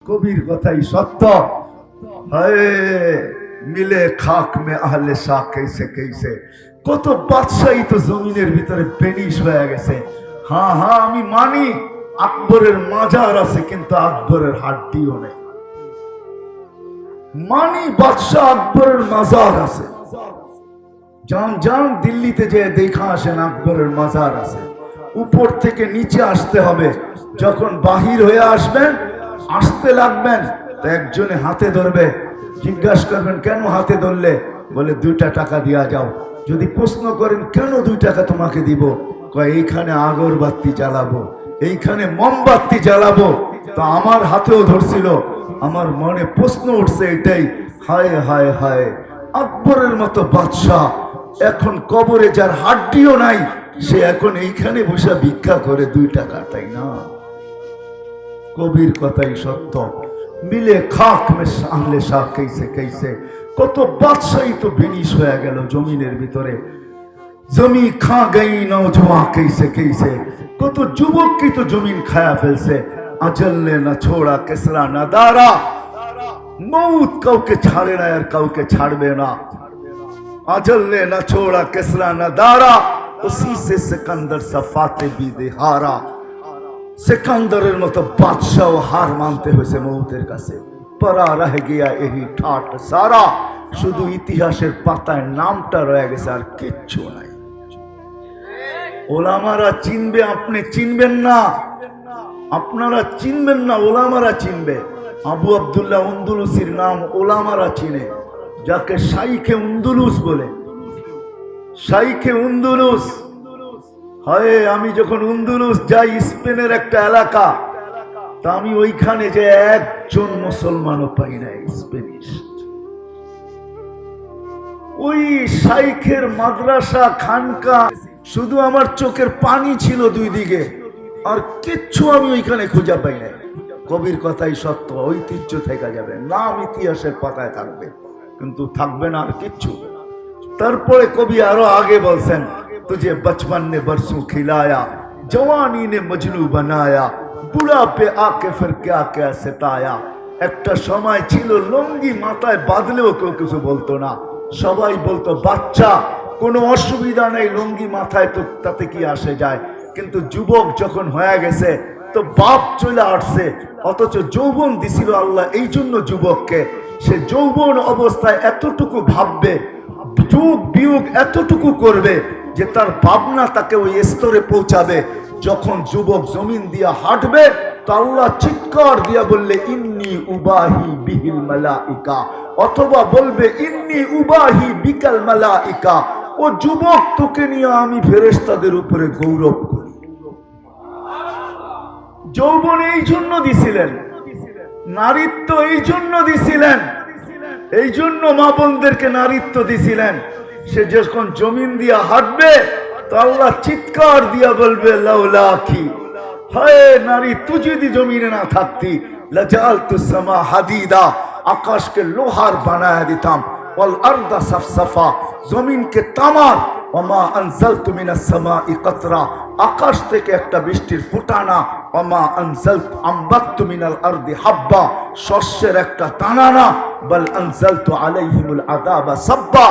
কবির কথাই সত্য। হায় মিলে খাক মে আহলে শাহ कैसे कैसे, কত বাদশাহী তো জমিনের ভিতরে বেনিশ হয়ে গেছে। হ্যাঁ হ্যাঁ আমি মানি আকবরের মাজার আছে, কিন্তু আকবরের হাড্ডিও নেই। মানি বাদশাহ আকবরের মাজার আছে, যান যান দিল্লিতে যে দেখা আসেন আকবরের মাজার আছে। উপর থেকে নিচে আসতে হবে, যখন বাহির হয়ে আসবেন আসতে লাগবেন তো একজনে হাতে ধরবে, জিজ্ঞাসা করবেন কেন হাতে ধরলে, বলে 2টা টাকা দিয়া যাও। যদি প্রশ্ন করেন কেন 2 টাকা তোমাকে দিব, কয় এইখানে আগরবাতি জ্বালাবো, এইখানে মোমবাতি জ্বালাবো। তো আমার হাতেও ধরছিল, আমার মনে প্রশ্ন উঠছে এটাই, হায় হায় হায় আকবরের মতো বাদশাহ এখন কবরে, যার হাড্ডিও নাই, সে এখন এইখানে বসে ভিক্ষা করে 2 টাকা, তাই না? কবির কথাই সত্য। মিলে খাক মে আহলে শাহ कैसे कैसे, কত বাদশাহী তো বিনিশ হয়ে গেল জমিনের ভিতরে। জমি খা গই নওজওয়ান कैसे कैसे, কত যুবক কি তো জমিন খায়া ফেলছে। আজল নে না ছোড়া কেসরা না দারা, মৌত কাউকে ছাড়ে না আর কাউকে ছাড়বে না। আজল নে না ছোড়া কেসরা না দারা, উসি সে সিকন্দর সফাতে বি দেহারা। সিকান্দারের মতো বাদশাহ হার মানতে হয়েছে মৌতের কাছে। পরা রহ গিয়া এই ঠাট সারা, শুধু ইতিহাসের পাতায় নামটা রয়ে গেছে, আর কিচ্ছু নাই। ওলামারা চিনবে, আপনি চিনবেন না, আপনারা চিনবেন না, ওলামারা চিনবে। আবু আব্দুল্লাহ উন্দুলুসির নাম ওলামারা চিনে, যাকে শাইখে উন্দুলুস বলে। শাইখে উন্দুলুস, হয় আমি যখন উন্দুলুস যাই, স্পেনের একটা এলাকা, তা আমি ওইখানে যে একজন মুসলমানও পাই নাই স্পেনিশ। ওই শাইখের মাদ্রাসা খানকা, শুধু আমার চোখের পানি ছিল 2 দিকে, আর কিচ্ছু আমি ওইখানে খুঁজে পাই নাই। কবির কথাই সত্য, ঐতিহ্য থেকে যাবে, নাম ইতিহাসের পাতায় থাকবে, কিন্তু থাকবে না আর কিচ্ছু। তারপরে কবি আরো আগে বলছেন, तुझे बचपन ने बरसों खिलाया, जवानी ने मजनू बनाया, बुढ़ा पे आके फिर क्या क्या सताया। একটা সময় ছিল লুঙ্গি মাথায় বাঁধলেও কেউ কিছু বলতো না, সবাই বলতো বাচ্চা, কোনো অসুবিধা নেই, লুঙ্গি মাথায় তো তাতে কি আসে যায়। কিন্তু যুবক যখন হয়ে গেছে তো বাপ চলে আসছে, অথচ যৌবন দিছিল আল্লাহ এই জন্য যুবককে, সে যৌবন অবস্থায় এতটুকু ভাববে, যুগ বিয়োগ এতটুকু করবে যে তার ভাবনা তাকে ওই স্তরে পৌঁছাবে। যখন যুবক জমিন দিয়া হাঁটবে তো আল্লাহ চিৎকার দিয়া বললে ইন্নী উবাহি বিহিল মালাইকা, অথবা বলবে ইন্নী উবাহি বিকাল মালাইকা, ও যুবক তোকে নিয়ে আমি ফেরেশতাদের উপরে গৌরব করি। যৌবন এই জন্য দিছিলেন, নারীত্ব এই জন্য দিছিলেন, এই জন্য মা বোনদেরকে নারীত্ব দিছিলেন। সে যখন জমিন দিয়া হাঁটবে তো আল্লাহ চিৎকার দিয়া বলবে লাউলাকি, হায় নারী তুই যদি জমিনে না থাকতি, লাজালতু সামা হাদিদা, আকাশকে লোহার বানায়া দিতাম, ওয়াল আরদা সাফসাফা, জমিনকে তামার, ওমা আনজালতু মিনাস সামাই কাতরা, আকাশ থেকে একটা বৃষ্টির ফোঁটানা, ওমা আনজালতু আমবাতু মিনাল আরদি হাব্বা, শস্যের একটা দানা না, বল আনজালতু আলাইহিমুল আযাবা সাব্বা,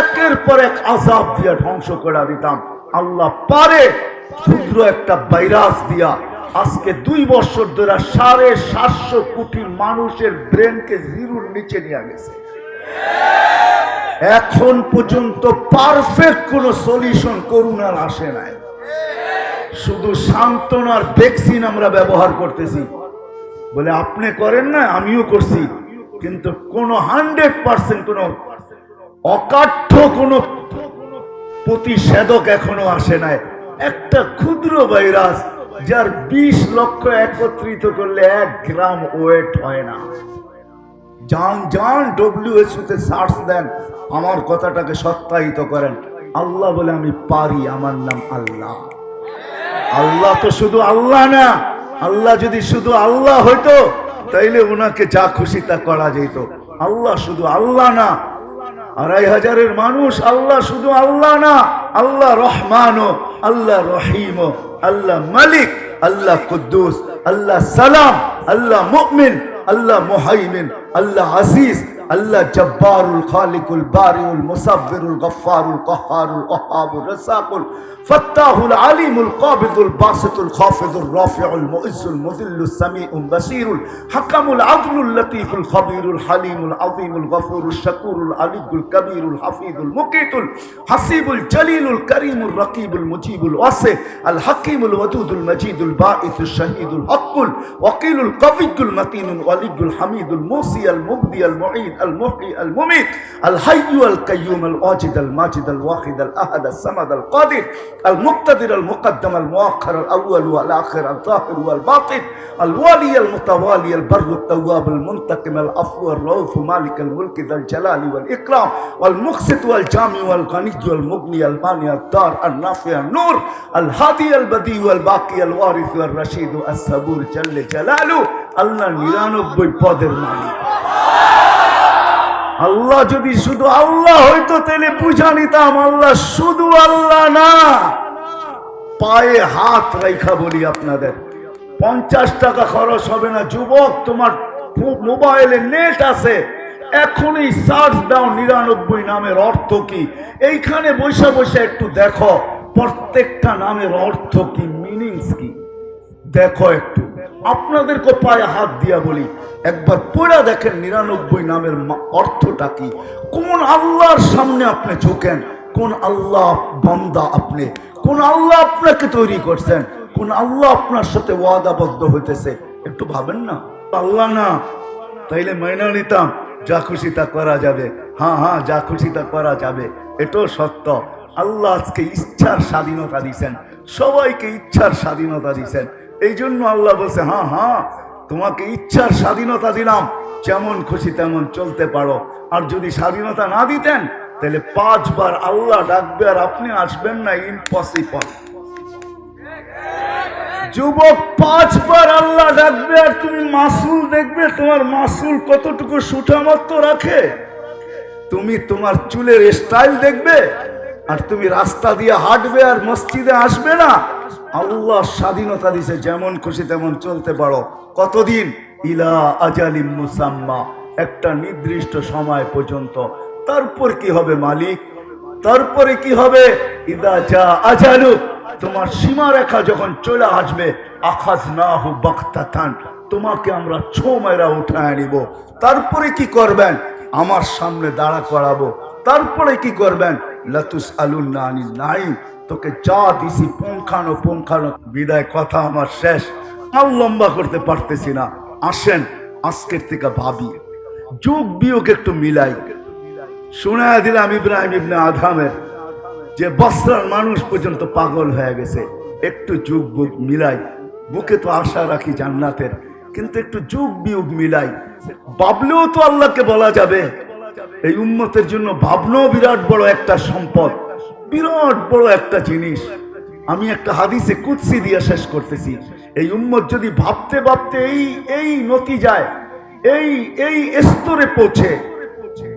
একের পর এক আযাব দিয়া ধ্বংস করে দিতাম। আল্লাহ পারে ক্ষুদ্র একটা ভাইরাস দিয়া আজকে 2 বছর ধরে 750 কোটি মানুষের ব্রেনকে জিরোর নিচে নিয়ে গেছে। এখন পর্যন্ত পারফেক্ট কোন সলিউশন করোনার আসে নাই, শুধু সান্ত্বনার ভ্যাকসিন আমরা ব্যবহার করতেছি। বলে আপনি করেন না, আমিও করছি, কিন্তু কোন 100% কোন অকাঠ্য কোন প্রতিষেধক এখনো আসে নাই। একটা ক্ষুদ্র ভাইরাস যার 20 লক্ষ একত্রিত করলে 1 গ্রাম ওয়েট হয় না। যান যান WHO তে সার্চ দেন, আমার কথাটাকে সত্যায়িত করেন। আল্লাহ বলে আমি পারি, আমার নাম আল্লাহ। আল্লাহ তো শুধু আল্লাহ না, আল্লাহ যদি শুধু আল্লাহ হইতো তাইলে ওনাকে যা খুশি তা করা যেত। আল্লাহ শুধু আল্লাহ না, 2,500 মানুষ, আল্লাহ শুধু আল্লাহ না, আল্লাহ রহমান, আল্লাহ রহিম, আল্লাহ মালিক, আল্লাহ কুদ্দুস, আল্লাহ সালাম, আল্লাহ মুমিন, আল্লাহ মুহাইমিন, আল্লাহ আজিজ, আল্লাহ জব্বারুল খালিকুল বারিউল মুসাব্বিরুল গফফারুল কাহ্হারুল ওয়াহাবুর রাসাকুল ফাত্তাহুল আলিমুল কাবিদুল বাসিতুল খাফিদুর রাফিউল মুইজ্জুল মুযিল্লুস সামিউল বাসীরুল হাকামুল আদলুল লতীফুল খবীরুল হালিমুল আযীমুল গফুরুশ শাকুরুল আলিয়ুল কবীরুল হাফিজুল মুকিতুল হাসিবুল জলিলুল করিমুর রকিবুল মুজিবুল ওয়াসি আল হাকিমুল ওয়াদুদুল মজিদুল বাঈসুশ শাহীদুল হকুল ওয়াকিলুল কবিয়ুল মতিনুল ওয়ালিয়ুল হামিদুল মুসি আল মুবদি আল মুঈদ আল মুহয়ি আল মুমীত আল হাইয়্যু আল কাইয়্যুম আল ওয়াজিদ আল মাজিদ আল ওয়াহিদ আল আহাদ আল সামাদ আল কাদির আল মুক্তাদির আল মুকদ্দম আল মুআখ্খার আল আউয়াল ওয়াল আখির আল যাহির ওয়াল বাতিন আল ওয়ালি আল মুতাওয়ালি আল বাররু আত তাওয়াব আল মুনতাকিম আল আফু আর রাউফ মালিক আল মুলক যাল জালালি ওয়াল ইকরাম ওয়াল মুকসিত ওয়াল জামি ওয়াল গনি ওয়াল মুগনি আল মানি আল দার আল নাফি আল নূর আল হাদি আল বদি ওয়াল বাকি আল ওয়ারিস ওয়াল রশিদ আস সাবুর জাল্লে জালালু। আল্লাহ 99 পদের মালিক। আল্লাহ যদি শুধু আল্লাহ হইতো তাহলে বুঝা নিতাম আল্লাহ শুধু আল্লাহ না। পায়ে হাত রাইখা বলি আপনাদের, 50 টাকা খরচ হবে না। যুবক, তোমার মোবাইলে নেট আছে, এখনই সার্চ দাও 99 নামের অর্থ কি। এইখানে বসে বসে একটু দেখো প্রত্যেকটা নামের অর্থ কি, মিনিংস কি, দেখো একটু। আপনাদেরকে পায়ে হাত দিয়া বলি, একবার পড়া দেখেন 99 নামের অর্থটা কি। কোন আল্লাহর সামনে আপনি ঝুঁকেন, কোন আল্লাহ বান্দা আপনি, কোন আল্লাহ আপনাকে তৈরি করছেন, কোন আল্লাহ আপনার সাথে ওয়াদাবদ্ধ হইতেছে, একটু ভাবেন না। আল্লাহ না তাইলে মাইনা নিতাম, যা খুশি তা করা যাবে। হ্যাঁ, যা খুশি তা করা যাবে, এটাও সত্য। আল্লাহ আজকে ইচ্ছার স্বাধীনতা দিয়েছেন, সবাইকে ইচ্ছার স্বাধীনতা দিয়েছেন। এই জন্য আল্লাহ বলছে, হ্যাঁ তোমাকে ইচ্ছার স্বাধীনতা দিলাম, যেমন খুশি তেমন চলতে পারো। আর যদি স্বাধীনতা না দিতেন তাহলে 5 বার আল্লাহ ডাকবে আর আপনি আসবেন না, ইম্পসিবল। যুবক, 5 বার আল্লাহ ডাকবে আর তুমি মাসুল দেখবে, তোমার মাসুল কতটুকু সুঠামত্ব রাখে। তুমি তোমার চুলের স্টাইল দেখবে আর তুমি রাস্তা দিয়ে হাঁটবে আর মসজিদে আসবে না। আল্লাহ স্বাধীনতা দিছে, যেমন খুশি তেমন চলতে পারো। কতদিন? ইলা আজালিম মুসাম্মা, একটা নির্দিষ্ট সময় পর্যন্ত। তারপর কি হবে মালিক? তারপরে কি হবে? ইদা জা আজালু, তোমার সীমারেখা যখন চলে আসবে, আখাযনাহু বাগতাতান, তোমাকে আমরা ছো মেরা উঠায় নিব। তারপরে কি করবেন? আমার সামনে দাঁড়া করাবো। তারপরে কি করবেন? লাতুস আলুন্না আনিন নাইম, তোকে যা দিছি পুঙ্খানো বিদায়। কথা আমার শেষ, আর লম্বা করতে পারতেছি না। আসেন আজকের থেকে ভাবি, যুগ বিয়োগ একটু মিলাই। শোনায় দিলাম ইব্রাহিম ইবনে আদহামের, যে বসরার মানুষ পর্যন্ত পাগল হয়ে গেছে। একটু যুগ বুক মিলাই, বুকে তো আশা রাখি জান্নাতের, কিন্তু একটু যুগ বিয়োগ মিলাই। ভাবলেও তো আল্লাহকে বলা যাবে। এই উম্মতের জন্য ভাবনাও বিরাট বড় একটা সম্পদ, বিরাট বড় একটা জিনিস। আমি একটা হাদিসে কুদসি দিয়ে শেষ করতেছি। এই উম্মত যদি ভাবতে ভাবতে এই নতিজায়, এই স্তরে পৌঁছে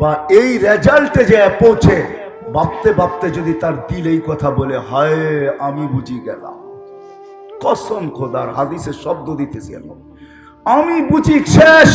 বা এই রেজাল্টে যে পৌঁছে, ভাবতে ভাবতে যদি তার দিল এই কথা বলে, হায় আমি বুঝি গেলাম, কসম খোদার, হাদিসের শব্দ দিতেছি আমি বুঝি শেষ।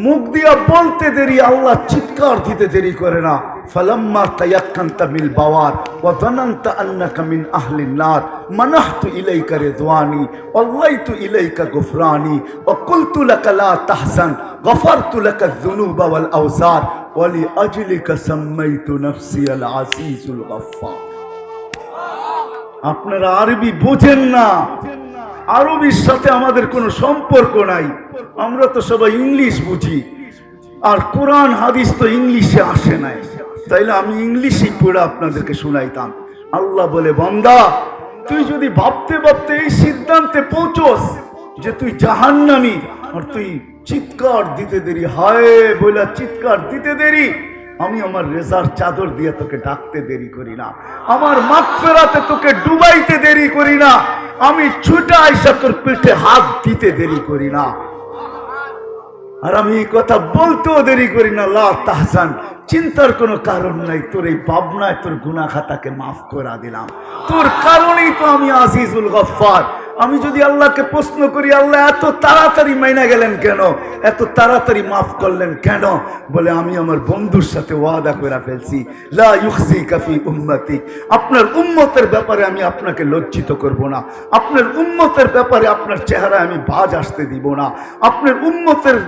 মুখ দিয়া বলতে দেরি, আল্লাহ চিৎকার দিতে দেরি করে না। ফালাম্মা তায়াক্কানতা মিল বাওয়ার ওয়া যানানতা আন্নাকা মিন আহলিন নার মানাহতু ইলাইকা রিদওয়ানি ওয়াল্লাইতু ইলাইকা গুফরানি ওয়া কুলতু লাকা লা তাহজান গফারতু লাকা যুনুবা ওয়াল আওসার ওয়া লিআজলিকা সাম্মাইতু নাফসি আল আজিজুল গফফার। আপনারা আরবি বোঝেন না, আরবির সাথে আমাদের কোনো সম্পর্ক নাই। আমরা তো সবাই ইংলিশ বুঝি, আর কোরআন হাদিস তো ইংলিশে আসে নাই। তাইলে আমি ইংলিশই পড়ে আপনাদেরকে শোনাইতাম। আল্লাহ বলে, বান্দা তুই যদি ভাবতে ভাবতে এই সিদ্ধান্তে পৌঁছস যে তুই জাহান্নামী, আর তুই চিৎকার দিতে দেরি, হায় বলে চিৎকার দিতে দেরি, আমি আমার রেজার চাদর দিয়ে তোকে ডাকতে দেরি করি না, আমার মাগফিরাতে তোকে ডুবাইতে দেরি করি না, আমি ছুটে আইসা তোর পিঠে হাত দিতে দেরি করি না। আর আমি এই কথা বলতেও দেরি করি না, লা তাহজান, চিন্তার কোনো কারণ নাই। তোর এই ভাবনায় তোর গুনাহ খাতাকে মাফ করে দিলাম। তোর কারণেই তো আমি আজিজুল গফফার। আমি যদি আল্লাহকে প্রশ্ন করি, আল্লাহ এত তাড়াতাড়ি মাইনা গেলেন কেন, এত তাড়াতাড়ি মাফ করলেন কেন? বলে আমি আমার বন্ধুর সাথে ওয়াদা করে ফেলছি, লা ইউখজিকা ফি উম্মতি, আপনার উম্মতের ব্যাপারে আমি আপনাকে লজ্জিত করব না, আপনার উম্মতের ব্যাপারে আপনার চেহারায় আমি ভাঁজ আসতে দিব না, আপনার উম্মতের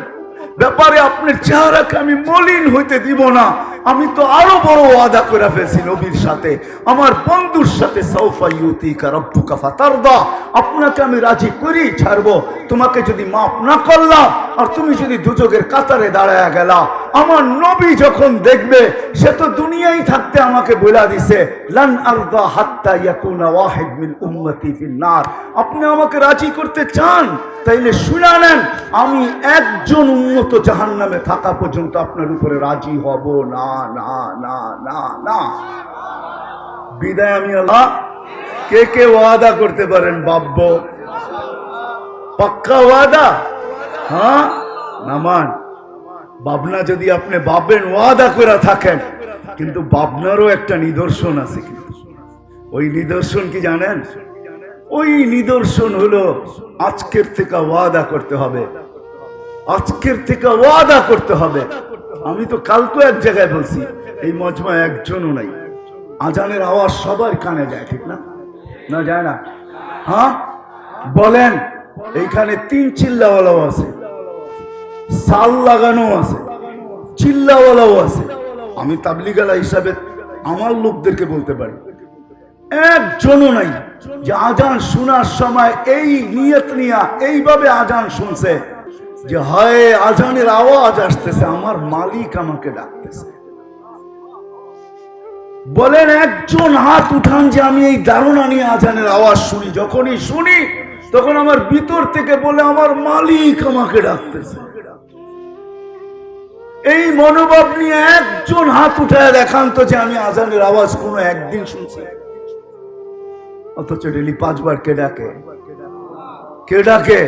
ব্যাপারে আপনার চেহারাকে আমি মলিন হইতে দিব না। আমি তো আরো বড় ওয়াদা করে ফেলছি নবীর সাথে, আমার বন্ধুর সাথে, সাউফা ইউতিকা রাব্বুকা ফাতারদা, আপনাকে আমি রাজি করি ছাড়বো। তোমাকে যদি মাফ না করলাম আর তুমি যদি দুজকের কাতারে দাঁড়ায় গেলা, আমার নবী যখন দেখবে, সে তো দুনিয়ায় থাকতে আমাকে বলে দিছে, লান আরদা হাত্তা ইয়াকুনা ওয়াহিদ মিন উম্মতি ফিন নার। আপনি আমাকে রাজি করতে চান, তাইলে শুনে নেন, আমি একজন উম্মত জাহান্নামে থাকা পর্যন্ত আপনার উপরে রাজি হব না, না না না না। বিদায় আমি আল্লাহ। কে কে ওয়াদা করতে পারেন? বাব্য পাক্কা ওয়াদা? হ্যাঁ, নামান ভাবনা যদি আপনি ভাবেন ওয়াদা করে থাকেন, কিন্তু ভাবনারও একটা নিদর্শন আছে। কিন্তু ওই নিদর্শন কি জানেন? ওই নিদর্শন হলো আজকের থেকে ওয়াদা করতে হবে, আজকের থেকে ওয়াদা করতে হবে। আমি তো কালকে এক জায়গায় বলছি, এই মজমায় একজনও নাই, আজানের আওয়াজ সবার কানে যায়, ঠিক না? না যায় না? হ্যাঁ বলেন, এইখানে 3 চিল্লাওয়ালাও আছে, সাল লাগানো আছে, চিল্লাওয়ালাও আছে। আমি তাবলিগালা হিসাবে আমার লোকদেরকে বলতে পারি, একজনও নাই যে আজান শোনার সময় এই নিয়ত নিয়া এইভাবে আজান শুনছে যে হয় আজানের আওয়াজ আসতেছে, আমার মালিক আমাকে ডাকতেছে। বলেন একজন হাত উঠান যে আমি এই ধারণা নিয়ে আজানের আওয়াজ শুনি, যখনই শুনি তখন আমার ভিতর থেকে বলে আমার মালিক আমাকে ডাকতেছে। এই মনোভাব নিয়ে একজন হাত উঠায় দেখান তো যে আমি আজানের আওয়াজ কোনো একদিন শুনছি। অথচ ডেলি 5 বার কে ডাকে? কে ডাকে?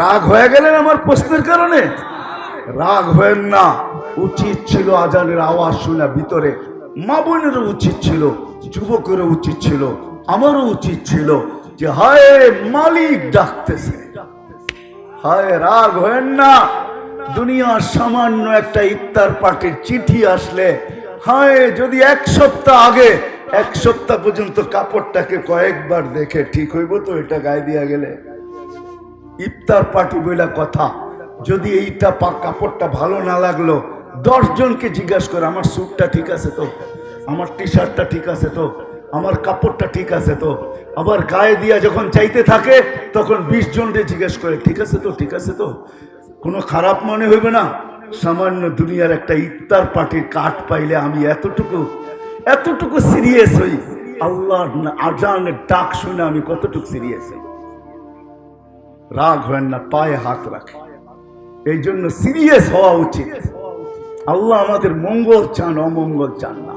রাগ হয়ে গেলেন আমার প্রশ্নের কারণে? রাগ হয়েন না। উচিত ছিল আজানের আওয়াজ শুনে ভিতরে মা বোনেরও উচিত ছিল, যুবকেরও উচিত ছিল, আমারও উচিত ছিল যে হায় মালিক ডাকতেছে। হায় রাগ হয়েন না। দুনিয়ার সামান্য একটা ইফতার পার্টির চিঠি আসলে, হায় যদি 1 সপ্তাহ আগে 1 সপ্তাহ পর্যন্ত কাপড়টাকে কয়েকবার দেখে ঠিক হইব তো এটা গায়ে দিয়া গেলে? ইফতার পার্টি বইলা কথা, যদি এইটা কাপড়টা ভালো না লাগলো 10 জনকে জিজ্ঞাসা করে আমার স্যুটটা ঠিক আছে তো, আমার টি শার্টটা ঠিক আছে তো, আমার কাপড়টা ঠিক আছে তো। আবার গায়ে দিয়া যখন চাইতে থাকে তখন 20 জনকে জিজ্ঞেস করে ঠিক আছে তো, ঠিক আছে তো। কোনো খারাপ মনে হইবে না? সামান্য দুনিয়ার একটা ইফতার পার্টির কাঠ পাইলে আমি এতটুকু সিরিয়াস হই। আল্লাহর আজানের ডাক শুনে আমি কতটুকু সিরিয়াস হই। রাগ হয় না, পায়ে হাত রাখে। এই জন্য সিরিয়াস হওয়া উচিত। আল্লাহ আমাদের মঙ্গল চান, অমঙ্গল চান না।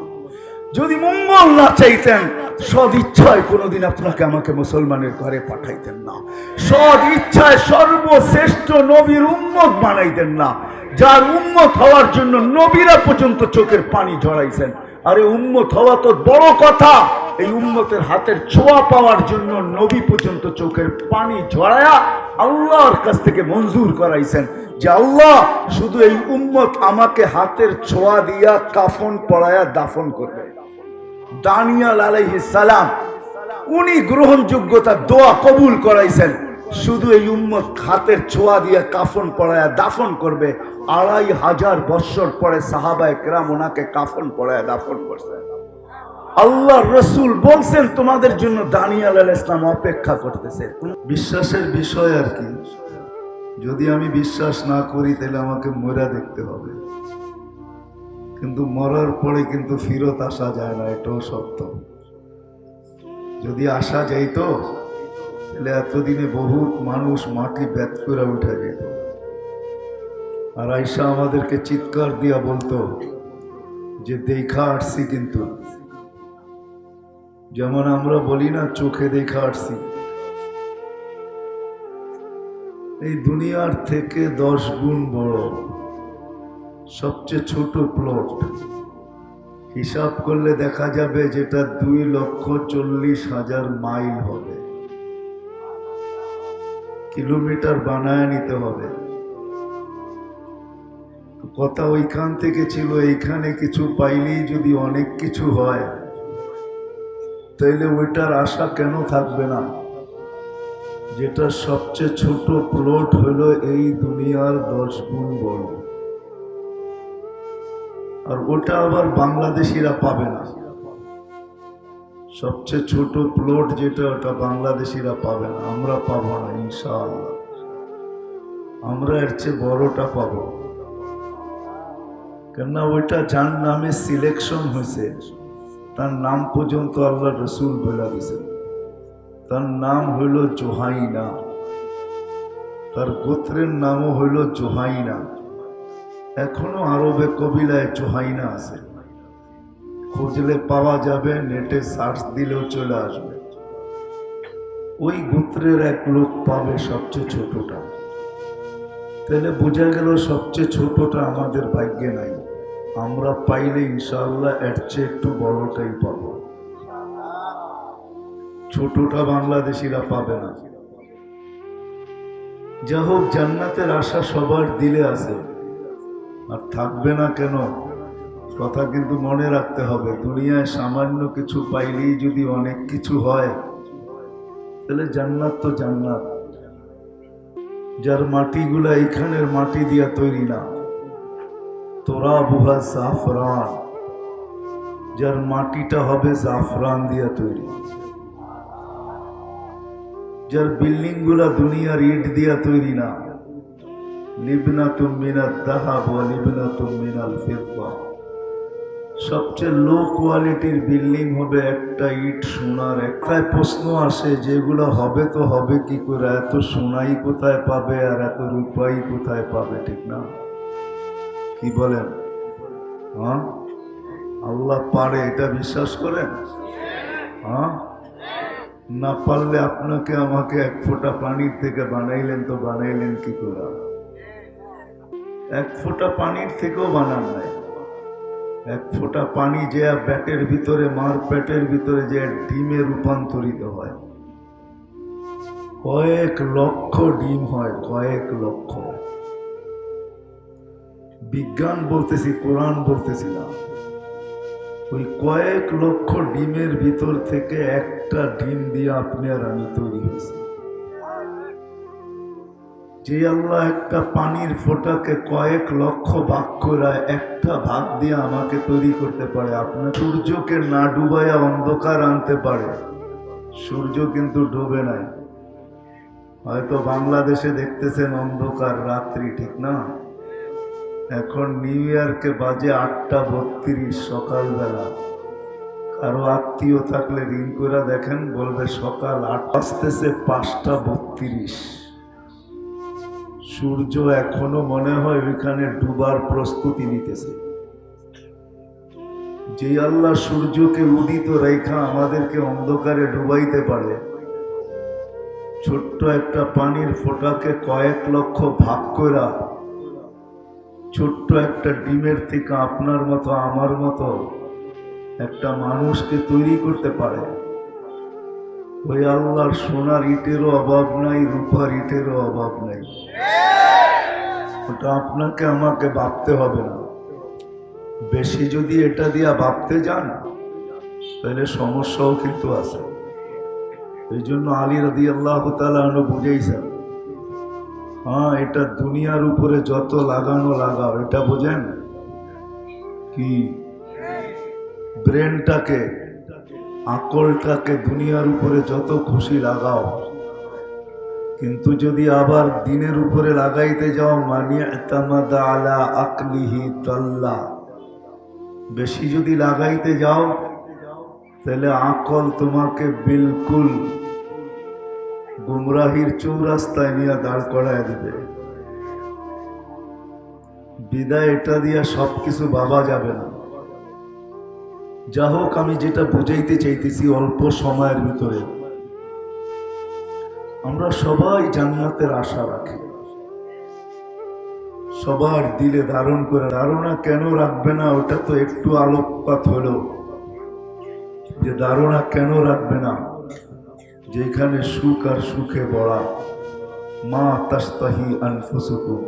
যদি মঙ্গল না চাইতেন সদ ইচ্ছায় কোনোদিন আপনাকে আমাকে মুসলমানের ঘরে পাঠাইতেন না, সদ ইচ্ছায় সর্বশ্রেষ্ঠ নবীর উম্মত বানাইতেন না, যার উম্মত হওয়ার জন্য নবীরা পর্যন্ত চোখের পানি ঝরাইছেন। আরে উম্মত হওয়া তো বড় কথা, এই উম্মতের হাতের ছোঁয়া পাওয়ার জন্য নবী পর্যন্ত চোখের পানি ঝরায়া আল্লাহর কাছ থেকে মঞ্জুর করাইছেন যে আল্লাহ শুধু এই উম্মত আমাকে হাতের ছোঁয়া দিয়া কাফন পরায়া দাফন করবে। দানিয়াল আলাইহিস সালাম উনি গ্রহণযোগ্যতা দোয়া কবুল করাইছেন, শুধু এই উম্মত হাতের ছোঁয়া দিয়ে কাফন পরায়া দাফন করবে। 2500 বছর পরে সাহাবায়ে কেরাম ওনাকে কাফন পরায়া দাফন করছেন। আল্লাহর রাসূল বলছেন তোমাদের জন্য দানিয়াল আলাইহিস সালাম অপেক্ষা করতেছে। বিশ্বাসের বিষয় আর কি, যদি আমি বিশ্বাস না করি তাহলে আমাকে মরা দেখতে হবে, কিন্তু মরার পরে কিন্তু ফিরত আসা যায় না, এটাও সত্য। যদি আসা যাইতো তাহলে এতদিনে বহুত মানুষ মাটি ব্যাত করে উঠে যেত, আর আয়সা আমাদেরকে চিৎকার দিয়া বলতো যে দেখা আসছি। কিন্তু যেমন আমরা বলি না চোখে দেখা আসছি, এই দুনিয়ার থেকে 10 গুণ বড় সবচেয়ে ছোট প্লট হিসাব করলে দেখা যাবে যেটা 2,40,000 মাইল হবে। কিলোমিটার বানায় নিতে হবে। কথা ওইখান থেকে ছিল, এইখানে কিছু পাইলেই যদি অনেক কিছু হয়, তাইলে ওইটার আশা কেন থাকবে না? যেটা সবচেয়ে ছোট প্লট হলো এই দুনিয়ার 10 গুণ বড়, আর ওটা আবার বাংলাদেশিরা পাবে না। সবচেয়ে ছোট প্লট যেটা, ওটা বাংলাদেশিরা পাবে না, আমরা পাবো না ইনশাআল্লাহ। আমরা এর চেয়ে বড়টা পাবো, কেননা ওইটা যার নামে সিলেকশন হয়েছে, তার নাম পর্যন্ত আল্লাহ রসুল বলে দিয়েছেন। তার নাম হইল জোহাইনা, তার গোত্রের নামও হইল জোহাইনা। এখনো আরবে কবিলায় জোহাইনা আছে, খুঁজলে পাওয়া যাবে, নেটে সার্চ দিলেও চলে আসবে। ওই গোত্রের এক লোক পাবে সবচেয়ে ছোটটা। তাহলে বোঝা গেল সবচেয়ে ছোটটা আমাদের ভাগ্যে নাই। আমরা পাইলে ইনশাআল্লাহ এর চেয়ে একটু বড়টাই পাবো। ছোটটা বাংলাদেশিরা পাবে না। যা হোক, জান্নাতের আশা সবার দিলে আছে, আর থাকবে না কেন? কথা কিন্তু মনে রাখতে হবে, দুনিয়ায় সামান্য কিছু পাইলেই যদি অনেক কিছু হয়, তাহলে জান্নাত তো জান্নাত। যার মাটিগুলা এখানের মাটি দিয়া তৈরি না, তোরা বুহা জাফরান, যার মাটিটা হবে জাফরান দিয়া তৈরি। যার বিল্ডিং গুলা দুনিয়ার ইট দিয়া তৈরি না, লিবনাতুম মিনাত যাহাব ওয়া লিবনাতুম মিনাল ফিদ্দা। সবচেয়ে লো কোয়ালিটির বিল্ডিং হবে একটা ইট সোনার। একটাই প্রশ্ন আসে, যেগুলো হবে তো হবে কি করে? এত সোনাই কোথায় পাবে আর এত রূপাই কোথায় পাবে? ঠিক না? কি বলেন? হ্যাঁ, আল্লাহ পারে, এটা বিশ্বাস করেন? হ্যাঁ, না পারলে আপনাকে আমাকে এক ফোঁটা পানির থেকে বানাইলেন, তো বানাইলেন কি করে? এক ফোঁটা পানির থেকেও বানান নাই। এক ফোঁটা পানি যে ব্যাটের ভিতরে, মার পেটের ভিতরে যে ডিমে রূপান্তরিত হয়, কয়েক লক্ষ ডিম হয়, কয়েক লক্ষ। বিজ্ঞান বলতেছি, কোরআন বলতেছি না। ওই কয়েক লক্ষ ডিমের ভিতর থেকে একটা ডিম দিয়ে আপনি আর আমি তৈরি হয়েছি। যে আল্লাহ একটা পানির ফোঁটাকে কয়েক লক্ষ ভাগ করে একটা ভাগ দিয়ে আমাকে তৈরি করতে পারে, আপনার সূর্যকে না ডুবাইয়া অন্ধকার আনতে পারে। সূর্য কিন্তু ডুবে নাই। হয়তো বাংলাদেশে দেখতেছেন অন্ধকার রাত্রি, ঠিক না? এখন নিউ ইয়র্কে বাজে 8:32 সকালবেলা। কারো আত্মীয় থাকলে রিং করে দেখেন, বলবে সকাল 8 বাজতেছে 5:32। সূর্য এখনো মনে হয় ওইখানে ডুবার প্রস্তুতি নিতেছে। যে আল্লাহ সূর্যকে উদিত রেখা আমাদেরকে অন্ধকারে ডুবাইতে পারে, ছোট্ট একটা পানির ফোঁটাকে কয়েক লক্ষ ভাগ করা, ছোট্ট একটা ডিমের থেকে আপনার মতো আমার মতো একটা মানুষকে তৈরি করতে পারে, ওই আল্লাহর সোনার ইটেরও অভাব নাই, রূপার ইটেরও অভাব নাই। ওটা আপনাকে আমাকে ভাবতে হবে না। বেশি যদি এটা দিয়া ভাবতে যান, তাহলে সমস্যাও কিন্তু আছে। এই জন্য আলী রাদিয়াল্লাহু তাআলা আনহু বুঝাইছেন, হ্যাঁ, এটা দুনিয়ার উপরে যত লাগানো লাগাও, এটা বোঝেন কি? ব্রেনটাকে, আকলটাকে দুনিয়ার উপরে যত খুশি লাগাও, কিন্তু যদি আবার দিনের উপরে লাগাইতে যাও, মানি ইতামাদা আলা আকলিহি তাল্লা, বেশি যদি লাগাইতে যাও, তাহলে আকল তোমাকে বিলকুল গুমরাহির চৌরাস্তায় নিয়ে দাঁড় করায় দিবে। বিদায় এটা দিয়া সবকিছু ভাবা যাবে না। যা হোক, আমি যেটা বুঝাইতে চাইতেছি, অল্প সময়ের ভিতরে আমরা সবাই জান্নাতের আশা রাখি, সবার দিলে ধারণ করে। ধারণা কেন রাখবে না? ওটা তো একটু আলোকপাত হলো, যে ধারণা কেন রাখবে না? যেখানে সুখ আর সুখে ভরা, মা তাস্তাহি আনফুসুকুম।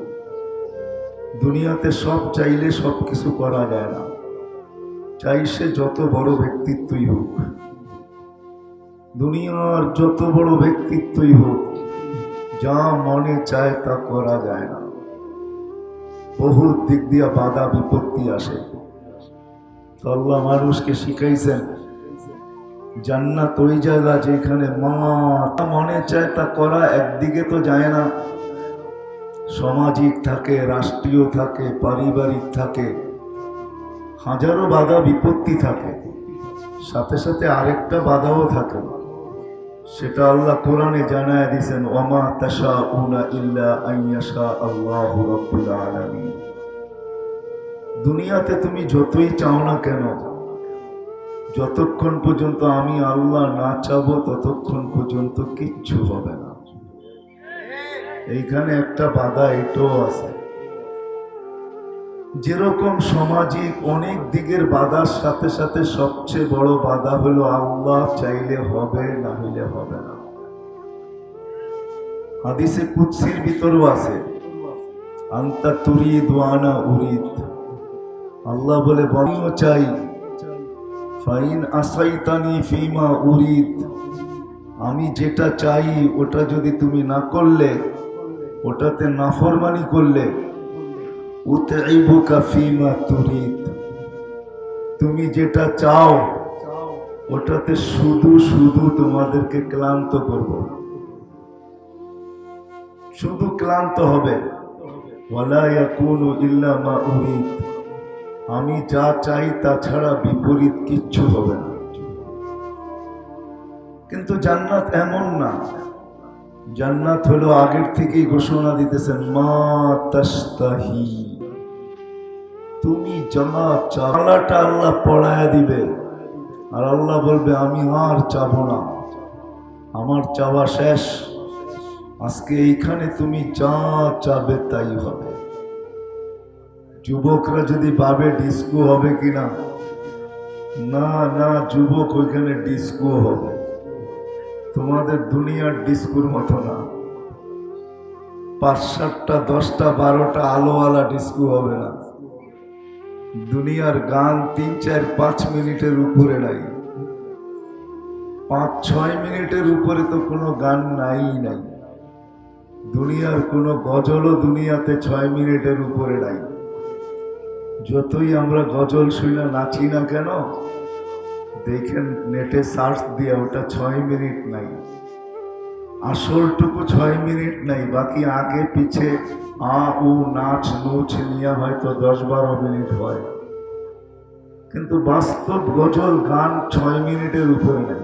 দুনিয়াতে সব চাইলে সব কিছু করা যায় না, চাই সে যত বড় ব্যক্তিত্বই হোক, দুনিয়ার যত বড় ব্যক্তিত্বই হোক, যা মনে চায় তা করা যায় না। বহু দিক দিয়ে বাধা বিপত্তি আসে। তো আল্লাহ মানুষকে শিখাইছেন জান্নাত ওই জায়গা যেখানে মনে চায় তা করা একদিকে তো যায় না, সামাজিক থাকে, রাষ্ট্রীয় থাকে, পারিবারিক থাকে, হাজারো বাধা বিপত্তি থাকে, সাথে সাথে আরেকটা বাধাও থাকে। সেটা আল্লাহ কোরআনে জানায় দিয়েছেন, ওয়ামা তাশাউনা ইল্লা আইয়াশা আল্লাহু রাব্বুল আলামিন। দুনিয়াতে তুমি যতই চাও না কেন, যতক্ষণ পর্যন্ত আমি আল্লাহ না চাবো ততক্ষণ পর্যন্ত কিচ্ছু হবে না। এইখানে একটা বাধা এটাও আছে। যেরকম সামাজিক অনেক দিকের বাধার সাথে সাথে সবচেয়ে বড় বাধা হলো আল্লাহ চাইলে হবে, না হইলে হবে না। হাদিসে কুদসির ভিতরও আছে, আনতা তুরিদ ওয়া আনা উরিদ। আল্লাহ বলে আমিও চাই, ফাইন আসাইতানি ফিমা উরিদ। আমি যেটা চাই ওটা যদি তুমি না করলে, ওটাতে নাফরমানি করলে, উতঈবুকা ফিমা তুরিদ। তুমি যেটা চাও ওটাতে শুধু শুধু তোমাদেরকে ক্লান্ত করব, শুধু ক্লান্ত হবে। ওয়ালা ইয়াকুনু ইল্লা মা উরিদ। আমি যা চাই তা ছাড়া বিপরীত কিচ্ছু হবে না। কিন্তু জান্নাত এমন না। জান্নাত হলো আগের থেকেই ঘোষণা দিতেছেন, মা তাস্তাহি। তুমি যা চালাটা আল্লাহ পড়ায়া দিবে, আর আল্লাহ বলবে আমি আর চাবো না, আমার চাওয়া শেষ। আজকে এইখানে তুমি যা চাবে তাই হবে। যুবকরা যদি ভাবে ডিস্কো হবে কিনা, না না, যুবক ওইখানে ডিস্কো হবে, তোমাদের দুনিয়ার ডিস্কোর মতো না। ৫-৭টা 10টা 12টা আলোওয়ালা ডিস্কো হবে না। দুনিয়ার গান 3-4-5 মিনিটের উপরে নাই, 5-6 মিনিটের উপরে তো কোনো গান নাই। দুনিয়ার কোনো গজলও দুনিয়াতে 6 মিনিটের উপরে নাই। যতই আমরা গজল শুনে নাচি না কেন, দেখেন নেটে সার্চ দিয়ে, ওটা 6 মিনিট নাই, আসলটুকু 6 মিনিট নাই। বাকি আগে পিছে আ উ নাচ নুচ নিয়ে হয়তো 10-12 মিনিট হয়, কিন্তু বাস্তব গজল গান 6 মিনিটের উপরে নাই।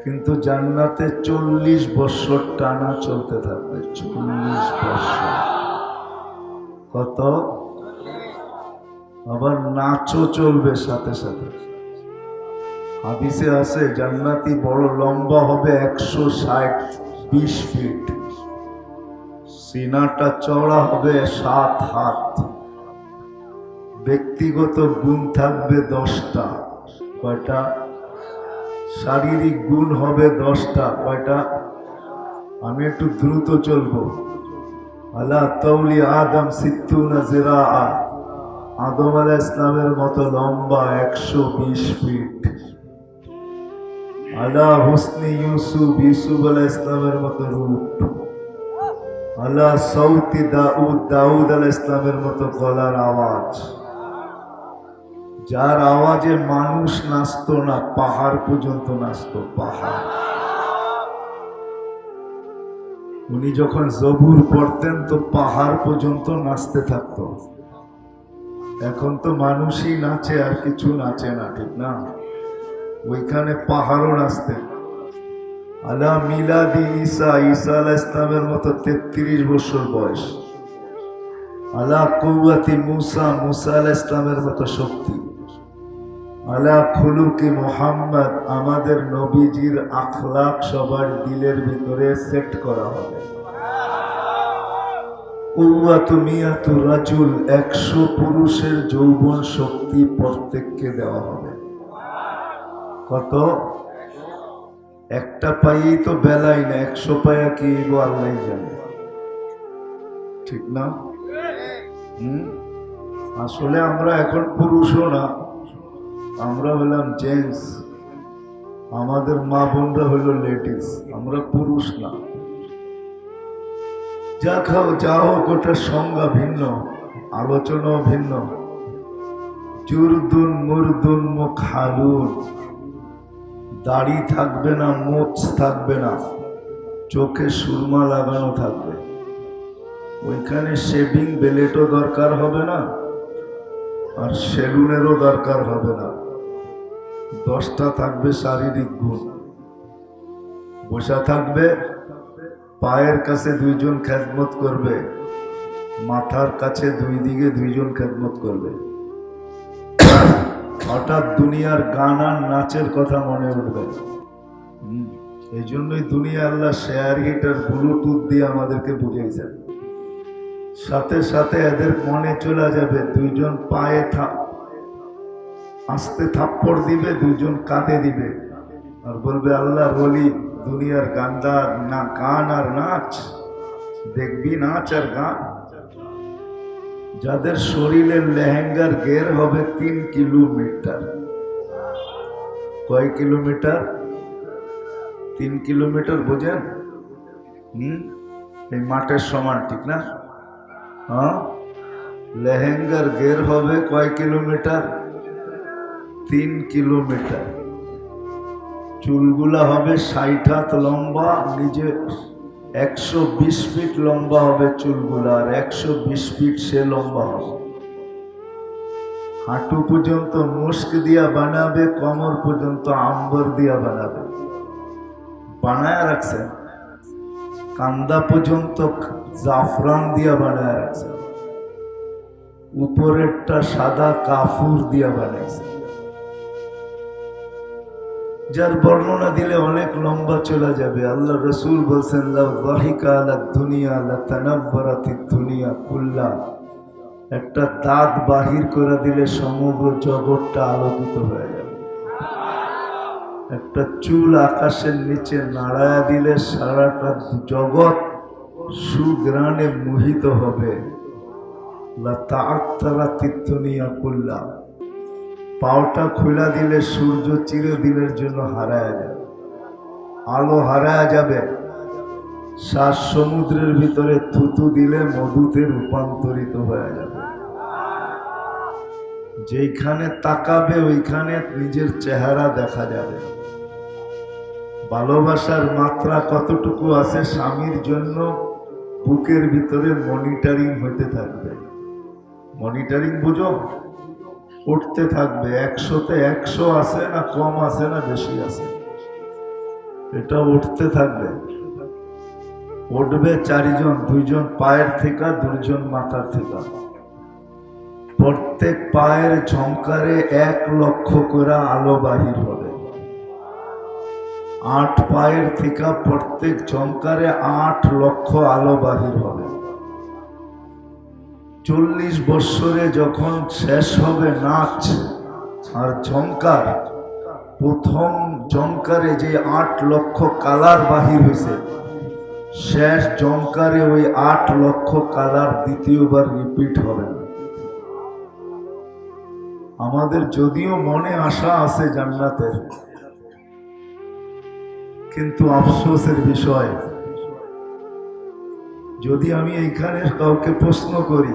কিন্তু জান্নাতে 40 বছর টানা চলতে থাকবে। 40 বছর। কত? আবার নাচও চলবে সাথে সাথে। হাদিসে আছে জান্নাতি বড় লম্বা হবে 160-20 ফিট, সিনাটা চওড়া হবে 7 হাত। ব্যক্তিগত গুণ থাকবে 10টা। কয়টা? শারীরিক গুণ হবে 10টা। কয়টা? আমি একটু দ্রুত চলবো। আলা তাওলি আদম 60 জিরাআ। আদম আলাইহিস সালামের মতো লম্বা 120 ফিট। আলা হুসনি ইউসুফ, ইউসুফ আলাইহিস সালামের মতো রূপ। আলা সাউতি দাউদ, দাউদ আলাইহিস সালামের মতো গলার আওয়াজ, যার আওয়াজে মানুষ নাচতো না, পাহাড় পর্যন্ত নাচতো। পাহাড়। উনি যখন জবুর পড়তেন তো পাহাড় পর্যন্ত নাচতে থাকতো। এখন তো মানুষই নাচে, আর কিছু নাচে না, ঠিক না? ওইখানে পাহাড়ও নাচতেন। আলা মিলাদি ঈসা, ঈসা আলাইহিস সালামের মতো 33 বছর বয়স। আলা কুওয়াতি মুসা, মুসা আলাইহিস সালামের মতো শক্তি। আলা খুলুকি মুহাম্মদ, আমাদের নবীজির আখলাক সবার দিলের ভিতরে সেট করা হবে। কুওয়াতু মিয়াতু রাজুল, 100 পুরুষের যৌবন শক্তি প্রত্যেককে দেওয়া হবে। কত? একটা পাইয়েই তো বেলাই না, 100 পায়া কি আল্লাহ জানে, ঠিক না? আসলে আমরা এখন পুরুষও না, আমরা হলাম জেন্টস, আমাদের মা বোনরা হলো লেডিস, আমরা পুরুষ না। যা খাও যা হোক, ওটার সংজ্ঞা ভিন্ন, আলোচনাও ভিন্ন। জুরদুন মুরদুন মুখালুন, দাড়ি থাকবে না, মোচ থাকবে না, চোখে সুরমা লাগানো থাকবে। ওইখানে শেভিং ব্লেডও দরকার হবে না, আর সেলুনেরও দরকার হবে না। 10টা থাকবে শারীরিক গুণ। বসা থাকবে, পায়ের কাছে 2 জন খেদমত করবে, মাথার কাছে 2 দিকে 2 জন খেদমত করবে। হঠাৎ দুনিয়ার গান আর নাচের কথা মনে উঠবে। এই জন্যই দুনিয়া আল্লাহ শেয়ার হিট আর ব্লুটুথ দিয়ে আমাদেরকে বুঝিয়েছেন। সাথে সাথে এদের মনে চলে যাবে, 2 জন পায়ে আস্তে থাপ্পড় দিবে, 2 জন কাঁধে দিবে, আর বলবে আল্লাহ বলি দুনিয়ার গান্দা না, গান আর নাচ দেখবি, নাচ আর গান। যাদের শরীরের লেহেঙ্গার গের হবে 3 কিলোমিটার। কয় কিলোমিটার? 3 কিলোমিটার, বোঝেন? এই মাঠের সমান, ঠিক না? হ্যাঁ, লেহেঙ্গার গের হবে কয় কিলোমিটার? 3 কিলোমিটার। চুলগুলা হবে 60 হাত লম্বা, নিজে 120 ফিট লম্বা হবে চুলগুলা, আর 120 ফিট সে লম্বা হবে। হাঁটু পর্যন্ত মুস্ক দিয়া বানাবে, কোমর পর্যন্ত আম্বর দিয়া বানাবে, বানায় রাখছে। কান্দা পর্যন্ত জাফরান দিয়া বানায় রাখছে, উপরেরটা সাদা কাফুর দিয়া বানাইছে। যার বর্ণনা দিলে অনেক লম্বা চলে যাবে। আল্লাহ রসুল বলছেন, একটা দাঁত বাহির করে দিলে সমগ্র জগৎটা আলোকিত হয়ে যাবে। একটা চুল আকাশের নিচে নাড়ায়া দিলে সারাটা জগৎ সুগ্রাণে মোহিত হবে। পাওটা খোলা দিলে সূর্য চিরদিনের জন্য হারায় যাবে, আলো হারায় যাবে। 7 সমুদ্রের ভিতরে থুতু দিলে মধুতে রূপান্তরিত হয়ে যাবে। যেখানে তাকাবে ওইখানে নিজের চেহারা দেখা যাবে। ভালোবাসার মাত্রা কতটুকু আছে স্বামীর জন্য, বুকের ভিতরে মনিটরিং হতে থাকবে। মনিটরিং বুঝো? উঠতে থাকবে, 100-তে 100 আছে না কম আছে না বেশি আছে, এটা উঠতে থাকবে। উঠবে 4 জন, 2 জন পায়ের থেকে, 2 জন মাথার থেকে। প্রত্যেক পায়ের ঝংকারে 1 লক্ষ করে আলো বাহির হবে। 8 পায়ের থেকে প্রত্যেক ঝংকারে 8 লক্ষ আলো বাহির হবে। 40 বৎসরে যখন শেষ হবে নাচ আর ঝংকার, প্রথম ঝংকারে যে 8 লক্ষ কালার বাহির হয়েছে, শেষ ঝংকারে ওই 8 লক্ষ কালার দ্বিতীয়বার রিপিট হবে না। আমাদের যদিও মনে আশা আছে জান্নাতের, কিন্তু আফসোসের বিষয়, যদি আমি এইখানে কাউকে প্রশ্ন করি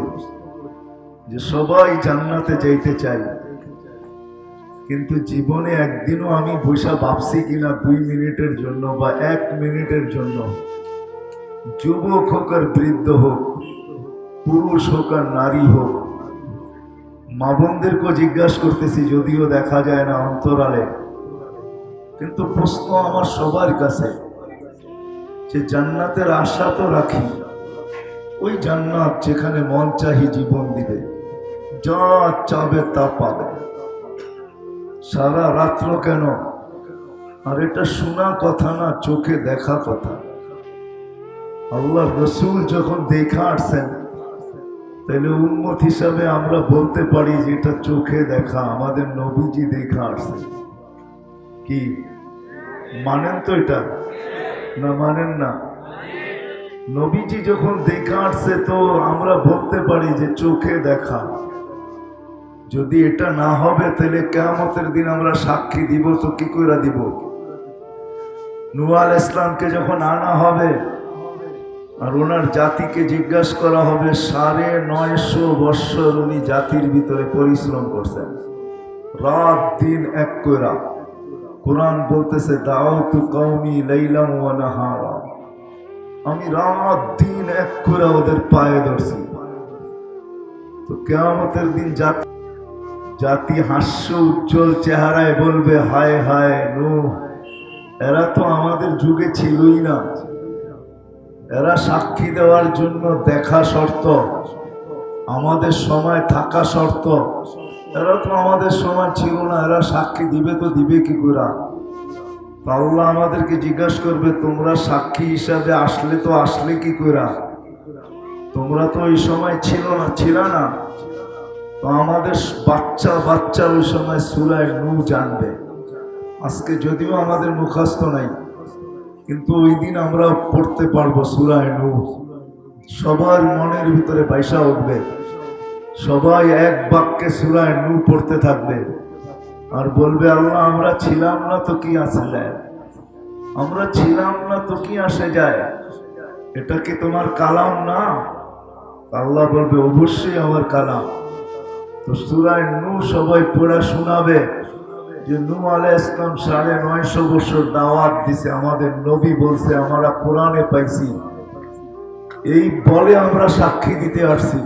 যে সবাই জান্নাতে যাইতে চাই, কিন্তু জীবনে একদিনও আমি বসে ভাবছি কিনা 2 মিনিটের জন্য বা 1 মিনিটের জন্য, যুবক হোক আর বৃদ্ধ হোক, পুরুষ হোক আর নারী হোক, মা বোনদেরকেও জিজ্ঞাসা করতেছি, যদিও দেখা যায় না অন্তরালে, কিন্তু প্রশ্ন আমার সবার কাছে, যে জান্নাতের আশা তো রাখি, ওই জান্নাত যেখানে মন চাহি জীবন দিবে, যা চাবে তা পাবে। সারা রাত্র কেন? আর এটা শোনা কথা না, চোখে দেখা কথা। আল্লাহ রসুল যখন দেখা আসছেন, তাহলে উম্মত হিসাবে আমরা বলতে পারি যে এটা চোখে দেখা, আমাদের নবীজি দেখা আসছেন। কি মানেন তো এটা না মানেন না? নবীজি যখন দেখা আসছে তো আমরা বলতে পারি যে চোখে দেখা। যদি এটা না হবে তাহলে কিয়ামতের দিন আমরা সাক্ষী দিব তো কি করে দিব? নূহ আলাইহিস সালামকে যখন আনা হবে আর ওনার জাতিকে জিজ্ঞাসা করা হবে, ৯৫০ বৎসর উনি জাতির ভিতরে পরিশ্রম করছেন, রাত দিন এক কইরা। কোরআন বলতেছে দাউতু কওমি লাইলাম ওয়া নাহারা, আমি রাত দিন এক করে ওদের পায়ে ধরছি। তো কিয়ামতের দিন জাতি হাস্য উজ্জ্বল চেহারায় বলবে, হায় হায় নূহ, এরা তো আমাদের যুগে ছিলই না, এরা সাক্ষী দেওয়ার জন্য দেখা শর্ত, আমাদের সময় থাকা শর্ত, এরা তো আমাদের সময় ছিল না, এরা সাক্ষী দিবে তো দিবে কি করে? আল্লাহ আমাদেরকে জিজ্ঞাসা করবে, তোমরা সাক্ষী হিসাবে আসলে কি করে? তোমরা তো ওই সময় ছিল না। তো আমাদের বাচ্চা ওই সময় সূরা নূহ জানবে। আজকে যদিও আমাদের মুখস্থ নাই, কিন্তু ওই দিন আমরা পড়তে পারবো সূরা নূহ। সবার মনের ভিতরে পয়সা উঠবে, সবাই এক বাক্যে সূরা নূহ পড়তে থাকবে আর বলবে, আল্লাহ আমরা ছিলাম না তো কি আসে যায়, আমরা ছিলাম না তো কি আসে যায়, এটা কি তোমার কালাম না? আল্লাহ বলবে, অবশ্যই আমার কালাম। তো সূরা নূহ সবাই পড়া শোনাবে যে নূহ আলাইহিস সালাম ৯৫০ বছর দাওয়াত দিছে, আমাদের নবী বলছে আমরা কোরআনে পাইছি, এই বলে আমরা সাক্ষী দিতে আসছি।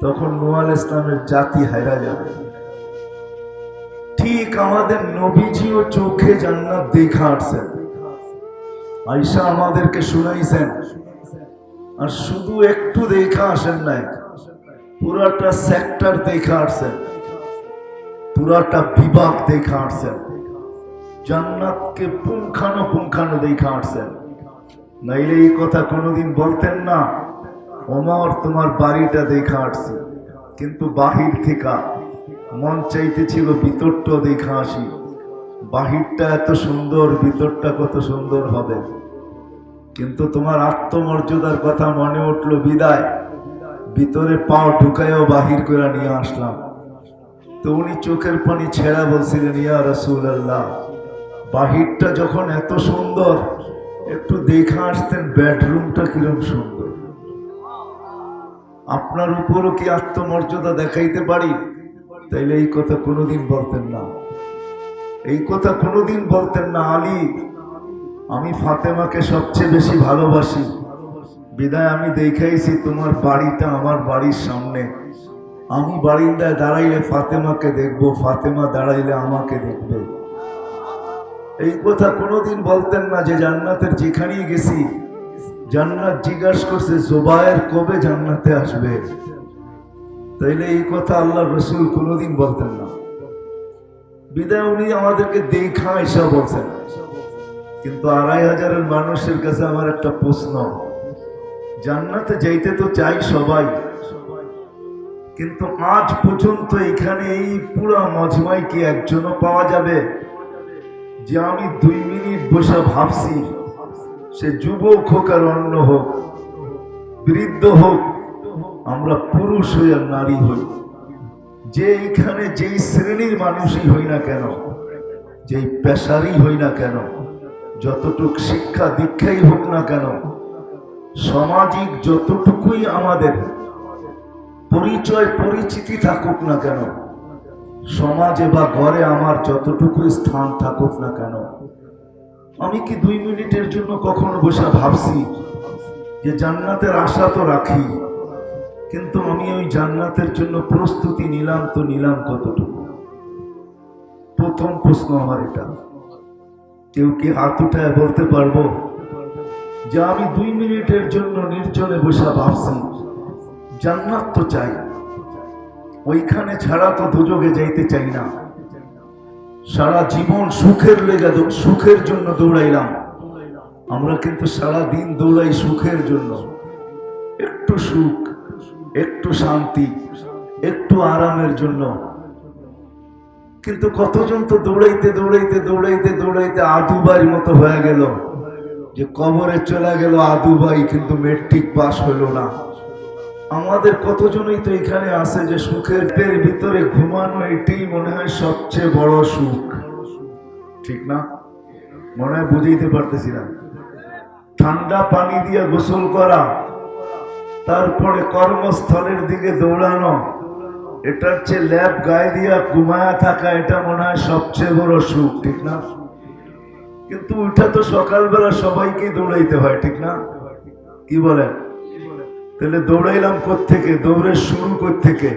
তখন নূহ আলাইহিস সালামের জাতি হায়রা যাবে। ঠিক আমাদের নবীজিও চোখে জান্নাত দেখা আসছেন, আয়েশা আমাদেরকে শুনাইছেন। আর শুধু একটু দেখা আসেন নাই, পুরাটা সেক্টর দেখা আসছেন, পুরাটা বিভাগ দেখা আসছেন, জান্নাতকে পুঙ্খানো দেখা আসছেন। নাইলে এই কথা কোনোদিন বলতেন না, ওমর তোমার বাড়িটা দেখা আসছি, কিন্তু বাহির থেকে মন চাইতেছিল ভিতরটা দেখা আসি। বাহিরটা এত সুন্দর, ভিতরটা কত সুন্দর হবে। কিন্তু তোমার আত্মমর্যাদার কথা মনে উঠলো বিদায় ভিতরে পাও ঢুকাইও বাহির করে নিয়ে আসলাম। তো উনি চোখের পানি ছেড়া বলছিলেন, ইয়া রাসূলুল্লাহ, বাহিরটা যখন এত সুন্দর, একটু দেখা আসতেন বেডরুমটা কিরম সুন্দর। আপনার উপরও কি আত্মমর্যাদা দেখাইতে পারি? তাইলে এই কথা কোনোদিন বলতেন না, এই কথা কোনোদিন বলতেন না। আলী, আমি ফাতেমাকে সবচেয়ে বেশি ভালোবাসি, বিদায় আমি দেখাইছি তোমার বাড়িটা আমার বাড়ির সামনে, আমি বারিন্দায় দাঁড়াইলে ফাতেমাকে দেখবো, ফাতেমা দাঁড়াইলে আমাকে দেখবে। এই কথা কোনোদিন বলতেন না যে জান্নাতের যেখানেই গেছি জান্নাত জিজ্ঞাসা করছে জুবায়ের কবে জান্নাতে আসবে। তাইলে এই কথা আল্লাহ রসুল কোনোদিন বলতেন না, বিদায় উনি আমাদেরকে দেখা এসা বলছেন। কিন্তু ২৫০০ মানুষের কাছে আমার একটা প্রশ্ন, জান্নাতে যাইতে তো চাই সবাই, কিন্তু আজ পর্যন্ত এখানে এই পুরো মজমায় কি একজনও পাওয়া যাবে যে আমি ২ মিনিট বসে ভাবছি, সে যুবক হোক আর অন্য হোক, বৃদ্ধ হোক, আমরা পুরুষ হই আর নারী হই, যে এইখানে যেই শ্রেণীর মানুষই হই না কেন, যেই পেশারই হই না কেন, যতটুক শিক্ষা দীক্ষাই হোক না কেন, সামাজিক যতটুকুই আমাদের পরিচয় পরিচিতি থাকুক না কেন, সমাজে বা ঘরে আমার যতটুকু স্থান থাকুক না কেন, আমি কি ২ মিনিটের জন্য কখনো বসে ভাবছি যে জান্নাতের আশা তো রাখি, কিন্তু আমি ওই জান্নাতের জন্য প্রস্তুতি নিলাম তো নিলাম কতটুকু? প্রথম প্রশ্ন আমার এটা। কেউ কি হাত উঠায় বলতে পারবো যে আমি ২ মিনিটের জন্য নির্জনে বসে ভাবছি জান্নাত তো চাই, ওইখানে ছাড়া তো দুজকে যাইতে চাই না, সারা জীবন সুখের জন্য দৌড়াইলাম। আমরা কিন্তু সারা দিন দৌড়াই সুখের জন্য, একটু সুখ, একটু শান্তি, একটু আরামের জন্য। কিন্তু ২ মিনিটের জন্য বসে ভাবছি জান্নাত তো চাই, ওইখানে ছাড়া তো দুজকে যাইতে চাই না, সারা জীবন সুখের জন্য দৌড়াইলাম। আমরা কিন্তু সারা দিন দৌড়াই সুখের জন্য, একটু সুখ, একটু শান্তি, একটু আরামের জন্য। কিন্তু কতজন তো দৌড়াইতে দৌড়াইতে দৌড়াইতে দৌড়াইতে আদুবাইয়ের মতো হয়ে গেল, যে কবরে চলে গেল আদুবাই, কিন্তু মেট্রিক পাস হলো না। আমাদের কতজনই তো এখানে আছে যে সুখের পের ভিতরে ঘুমানো এটাই মনে হয় সবচেয়ে বড় সুখ, ঠিক না? মনে হয় বুঝাইতে পারতেছি না। ঠান্ডা পানি দিয়ে গোসল করা, তারপরে কর্মস্থলের দিকে দৌড়ানো, এটার চেয়ে ল্যাব গায়ে দিয়া ঘুমায়া থাকা, এটা মনে হয় সবচেয়ে বড় সুখ, ঠিক না? কিন্তু ওইটা তো সকালবেলা সবাইকে দৌড়াইতে হয়, ঠিক না? কি বলেন? তাহলে দৌড়াইলাম কোত্থেকে? দৌড়ের শুরু কোত্থেকে?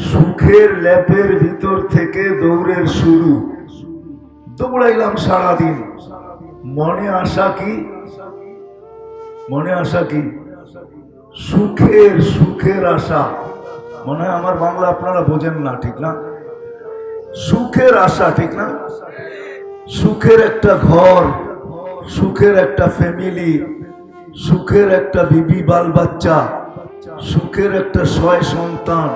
সুখের ল্যাপের ভিতর থেকে দৌড়ের শুরু। দৌড়াইলাম সারাদিন, মনে আশা কি? মনে আশা কি? সুখের সুখের আশা। মনে হয় আমার বাংলা আপনারা বোঝেন না, ঠিক না? সুখের আশা, ঠিক না? সুখের একটা ঘর, সুখের একটা ফ্যামিলি, সুখের একটা বিবি বাল বাচ্চা, সুখের একটা ছয় সন্তান,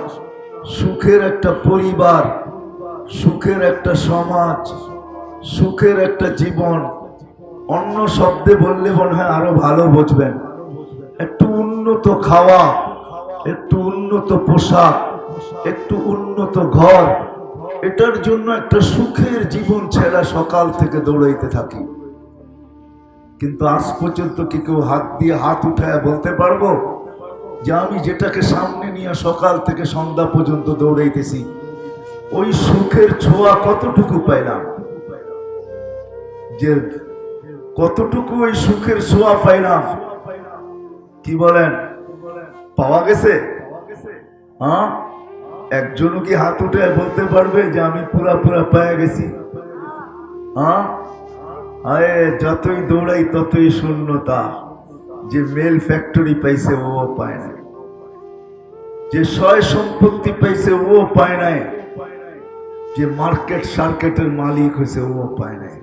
সুখের একটা পরিবার, সুখের একটা সমাজ, সুখের একটা জীবন। অন্য শব্দে বললে মনে হয় আরো ভালো বুঝবেন। একটু উন্নত খাওয়া, একটু উন্নত পোশাক, একটু উন্নত ঘর, এটার জন্য একটা সুখের জীবন ছেড়া সকাল থেকে দৌড়াইতে থাকি। কিন্তু আজ পর্যন্ত কি কেউ হাত দিয়ে হাত উঠায় বলতে পারবো যে আমি যেটাকে সামনে নিয়ে সকাল থেকে সন্ধ্যা পর্যন্ত দৌড়াইতেছি, ওই সুখের ছোঁয়া কতটুকু পাইলাম? যে কতটুকু ওই সুখের ছোঁয়া পাইলাম? কি বলেন? পাওয়া গেছে? হ্যাঁ, একজনও কি হাত উঠে বলতে পারবে যে আমি পুরা পুরা পেয়ে গেছি? হ্যাঁ, আরে যতই দৌড়াই ততই শূন্যতা। যে মেল ফ্যাক্টরি পাইছে ও পায় নাই, যে সয় সম্পত্তি পাইছে ও পায় নাই, যে মার্কেট সার্কেটের মালিক হয়েছে ও পায় নাই,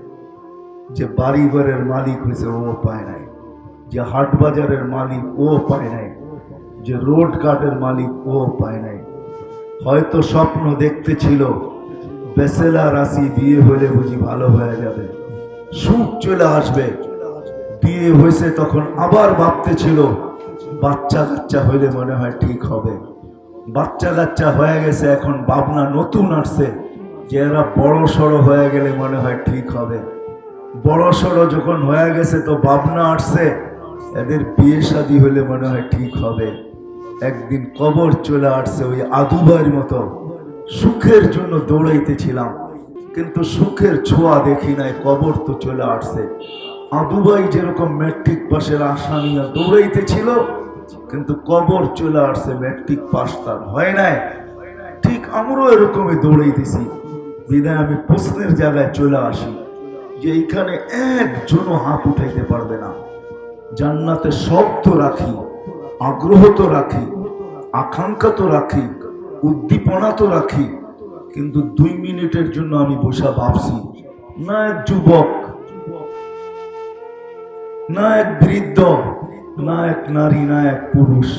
যে বাড়ি ঘরের মালিক হয়েছে ও পায় নাই, যে হাট বাজারের মালিক ও পায় নাই, যে রোড কার্ডের মালিক ও পায় নাই। হয়তো স্বপ্ন দেখতে ছিল ব্যাচেলার আসি, বিয়ে হলে বুঝি ভালো হয়ে যাবে, সুখ চলে আসবে। বিয়ে হয়েছে তখন আবার ভাবতে ছিল বাচ্চা কাচ্চা হইলে মনে হয় ঠিক হবে। বাচ্চা কাচ্চা হয়ে গেছে, এখন ভাবনা নতুন আসছে যে এরা বড় সড়ো হয়ে গেলে মনে হয় ঠিক হবে। বড় সড়ো যখন হয়ে গেছে তো ভাবনা আসছে এদের বিয়ে শাদী হলে মনে হয় ঠিক হবে। একদিন কবর চলে আসছে, ওই আদুবাইয়ের মতো সুখের জন্য দৌড়াইতেছিলাম, কিন্তু সুখের ছোঁয়া দেখি নাই। কবর তো চলে আসছে। আদুবাই যেরকম ম্যাট্রিক পাশের আশা নিয়ে দৌড়াইতেছিল, কিন্তু কবর চলে আসছে, ম্যাট্রিক পাস তার হয় নাই। ঠিক আমরাও এরকমই দৌড়াইতেছি। বিদায় আমি প্রশ্নের জায়গায় চলে আসি যে এইখানে একজনও হাত উঠাইতে পারবে না। জান্নাতে সব তো রাখি, আগ্রহ তো রাখি, আকাঙ্ক্ষা তো রাখি, উদ্দীপনা তো রাখি, কিন্তু 2 মিনিটের জন্য আমি বসে ভাবছি না এক যুবক, না এক বৃদ্ধ, না এক নারী, না এক পুরুষ,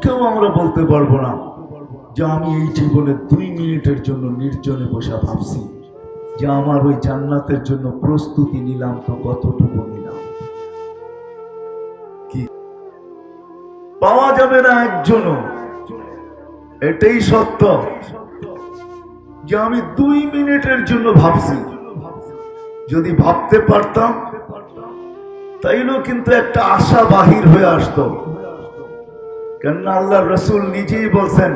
কেউ আমরা বলতে পারবো না যে আমি এই জীবনে 2 মিনিটের জন্য নির্জনে বসে ভাবছি যে আমার ওই জান্নাতের জন্য প্রস্তুতি নিলাম তো কতটুকু নিলাম। কি পাওয়া যাবে না একজনও, এটাই সত্য যে আমি 2 মিনিটের জন্য ভাবছি। যদি ভাবতে পারতাম তাইলেও কিন্তু একটা আশা বাহির হয়ে আসতো। কেননা আল্লাহ রসুল নিজেই বলছেন,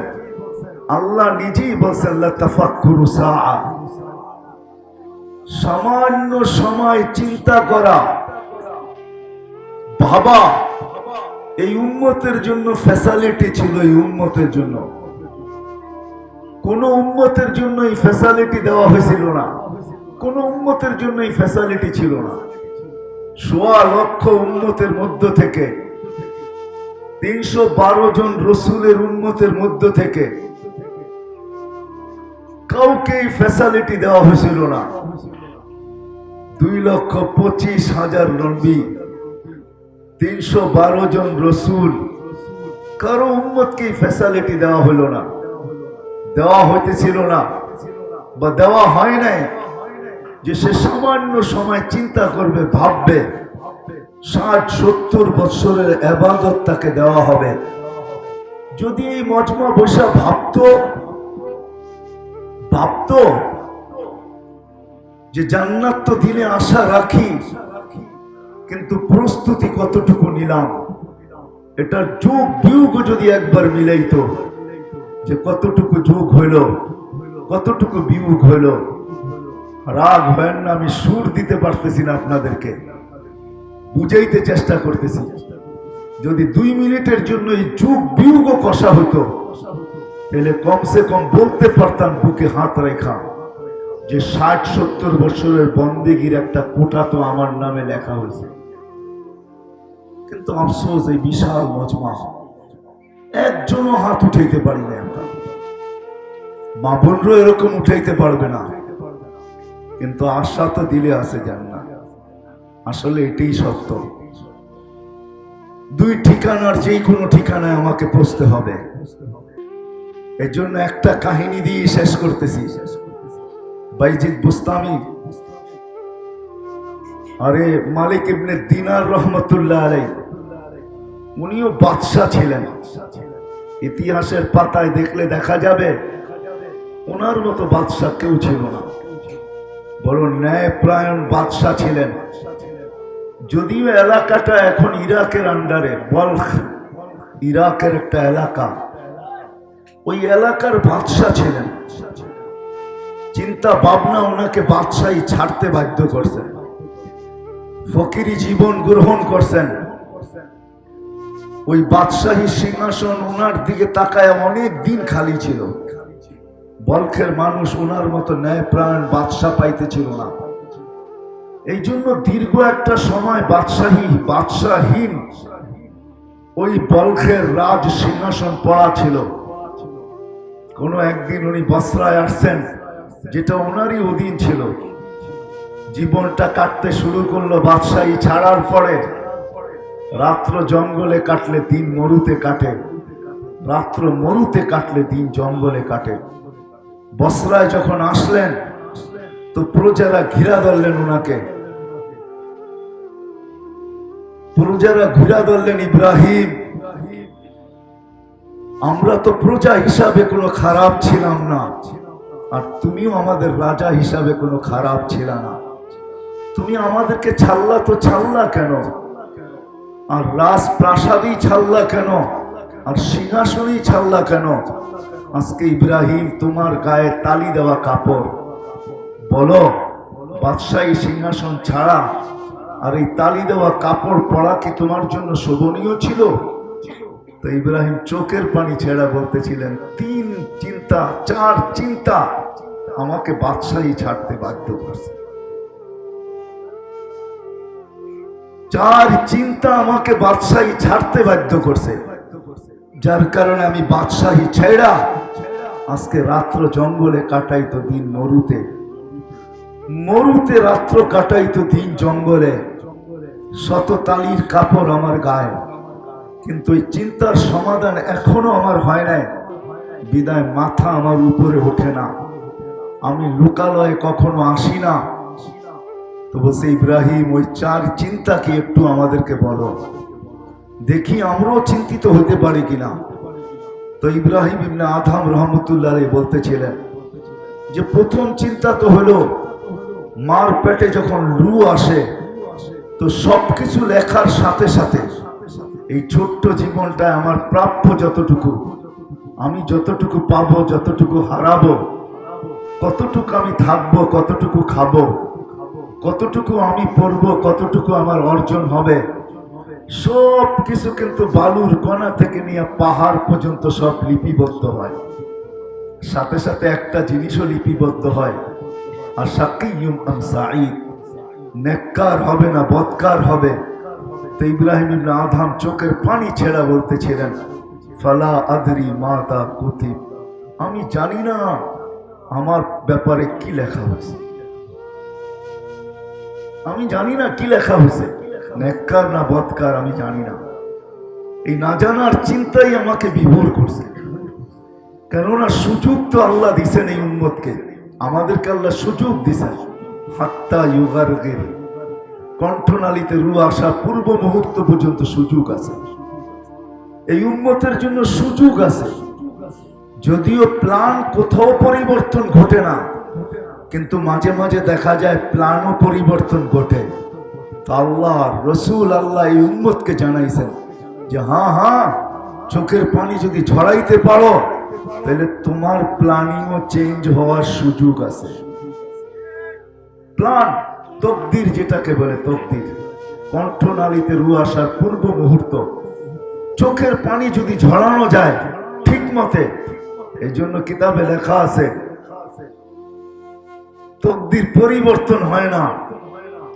আল্লাহ নিজেই বলছেন লা তাফাক্কুরু সাআ, সামান্য সময় চিন্তা করা, ভাবা। এই উম্মতের জন্য ফ্যাসিলিটি ছিল, এই উম্মতের জন্য। কোন উম্মতের জন্য এই ফ্যাসিলিটি দেওয়া হয়েছিল না, কোন উম্মতের জন্য এই ফ্যাসিলিটি ছিল না। 1.25 লক্ষ উম্মতের মধ্য থেকে 312 জন রসুলের উম্মতের মধ্য থেকে কাউকে এই ফ্যাসিলিটি দেওয়া হয়েছিল না। 2,25,000 নবী, 312 জন রসুল, কারো উম্মতকে এই ফ্যাসিলিটি দেওয়া হলো না, দেওয়া হইতেছিল না। বা দেওয়া হয় নাই যে সে সামান্য সময় চিন্তা করবে, ভাববে 60-70 বছরের ইবাদত তাকে দেওয়া হবে। যদি এই মজমা বসে ভাবতো যে জান্নাত তো দিনে আশা রাখি, কিন্তু প্রস্তুতি কতটুকু নিলাম, এটার যোগ বিয়োগ যদি একবার মিলাইতো যে কতটুকু যোগ হইল, কতটুকু বিয়োগ হইল। রাগ হয় না, আমি সুর দিতে পারতেছি না, আপনাদেরকে বুঝাইতে চেষ্টা করতেছি। যদি 2 মিনিটের জন্য এই যোগ বিয়োগ কষা হতো, তাহলে কমসে কম বলতে পারতাম বুকে হাত রেখা যে 60-70 বছরের বন্দেগীর একটা কোটা তো আমার নামে লেখা হয়েছে। কিন্তু আফসোস, এই বিশাল মজমা একজনও হাত উঠাইতে পারি না। আমরা মা বোনরও এরকম উঠাইতে পারবে না, কিন্তু আশা তো দিলে আছে জান্নাত। আসলে এটাই সত্য। 2 ঠিকানার যেই কোনো ঠিকানায় আমাকে পৌঁছতে হবে। এর জন্য একটা কাহিনী দিয়ে শেষ করতেছি। বাইজিদ বুস্তামি, আরে মালিক ইবনে দিনার রহমতুল্লাহ আলাইহি, উনিও বাদশাহ ছিলেন। ইতিহাসের পাতায় দেখলে দেখা যাবে ওনার মতো বাদশাহ কেউ ছিল না, বড় ন্যায়প্রায়ণ বাদশাহ ছিলেন। যদিও এলাকাটা এখন ইরাকের আন্ডারে, বলখ ইরাকের একটা এলাকা, ওই এলাকার বাদশাহ ছিলেন। চিন্তা ভাবনা ওনাকে বাদশাহী ছাড়তে বাধ্য করছেন, ফকিরি জীবন গ্রহণ করছেন। ওই বাদশাহী সিংহাসন ওনার দিকে তাকায় অনেক দিন খালি ছিল। বলখের মানুষ ওনার মতো ন্যায়প্রাণ বাদশাহ পাইতেছিল না। এই জন্য দীর্ঘ একটা সময় বাদশাহীন ওই বলখের রাজ সিংহাসন পড়া ছিল। কোনো একদিন উনি বসরায় আসছেন, যেটা ওনারই অধীন ছিল। জীবনটা কাটতে শুরু করলো। বাদশাহী ছাড়ার পরে রাত্র জঙ্গলে কাটলে দিন মরুতে কাটে, রাত্র মরুতে কাটলে দিন জঙ্গলে কাটে। বসরায় যখন আসলেন তো প্রজারা ঘিরা ধরলেন ওনাকে। প্রজারা ঘিরা ধরলেন, ইব্রাহিম, আমরা তো প্রজা হিসাবে কোনো খারাপ ছিলাম না, আর তুমিও আমাদের রাজা হিসাবে কোনো খারাপ ছিল না। তুমি আমাদেরকে ছাড়লা তো ছাড়লা কেন? আর রাজপ্রাসাদই ছাড়লা কেন? আর সিংহাসনই ছাড়লা কেন? আজকে ইব্রাহিম তোমার গায়ে তালি দেওয়া কাপড়, বলো বাদশাহী সিংহাসন ছাড়া আর এই তালি দেওয়া কাপড় পরা কি তোমার জন্য শোভনীয় ছিল? তো ইব্রাহিম চোখের পানি ছেড়া বলতেছিলেন, 3 চিন্তা 4 চিন্তা আমাকে বাদশাহী ছাড়তে বাধ্য করছে। 4 চিন্তা আমাকে বাদশাহী ছাড়তে বাধ্য করছে, যার কারণে আমি বাদশাহী ছেড়া আজকে রাত্র জঙ্গলে কাটাইতো দিন মরুতে, মরুতে রাত্র কাটাইতো দিন জঙ্গলে। শত তালির কাপড় আমার গায়ে, কিন্তু এই চিন্তার সমাধান এখনো আমার হয় নাই। বিদায় মাথা আমার উপরে ওঠে না, আমি লোকালয়ে কখনো আসি না। তো বলছে, ইব্রাহিম ওই 4 চিন্তা কি একটু আমাদেরকে বলো, দেখি আমরাও চিন্তিত হতে পারি কিনা। তো ইব্রাহিম ইবনে আদম রহমতুল্লাহ আলাইহি বলতেছিলেন যে প্রথম চিন্তা তো হলো, মার পেটে যখন লু আসে তো সবকিছু লেখার সাথে সাথে এই ছোট্ট জীবনটায় আমার প্রাপ্য যতটুকু, আমি যতটুকু পাবো, যতটুকু হারাবো, কতটুকু আমি থাকবো, কতটুকু খাবো, কতটুকু আমি পড়বো, কতটুকু আমার অর্জন হবে, সব কিছু কিন্তু বালুর কণা থেকে নিয়ে পাহাড় পর্যন্ত সব লিপিবদ্ধ হয়। সাথে সাথে একটা জিনিসও লিপিবদ্ধ হয়, আর শাকিয়ুম আম সাঈদ, নেককার হবে না বদকার হবে। তো ইব্রাহিম ইবনে আদম চোখের পানি ছেড়া বলতেছিলেন, ফালা আদরি মাতা কুতিব, আমি জানি না আমার ব্যাপারে কি লেখা হয়েছে, আমি জানি না কি লেখা হয়েছে, নেককার না বদকার আমি জানি না। এই না জানার চিন্তাই আমাকে বিভোর করছে। কেননা সুযোগ তো আল্লাহ দিছেন এই উম্মতকে, আমাদেরকে আল্লাহ সুযোগ দিছেন, হাত্তা ইউগারগির, কণ্ঠনালীতে রু আসা পূর্ব মুহূর্ত পর্যন্ত সুযোগ আছে। এই উম্মতের জন্য সুযোগ আছে। যদিও প্ল্যান কোথাও পরিবর্তন ঘটে না, কিন্তু মাঝে মাঝে দেখা যায় প্ল্যানও পরিবর্তন ঘটে। তো আল্লাহ রসুল আল্লাহ এই উম্মতকে জানাইছেন যে হ্যাঁ, চোখের পানি যদি ঝরাইতে পারো তাহলে তোমার প্ল্যানিংও চেঞ্জ হওয়ার সুযোগ আছে। প্ল্যান, তকদির যেটাকে বলে, তকদির, কণ্ঠনালীতে রু আসার পূর্ব মুহূর্ত, চোখের পানি যদি ঝরানো যায় ঠিক মতে। এই জন্য কিতাবে লেখা আছে তকদির পরিবর্তন হয় না,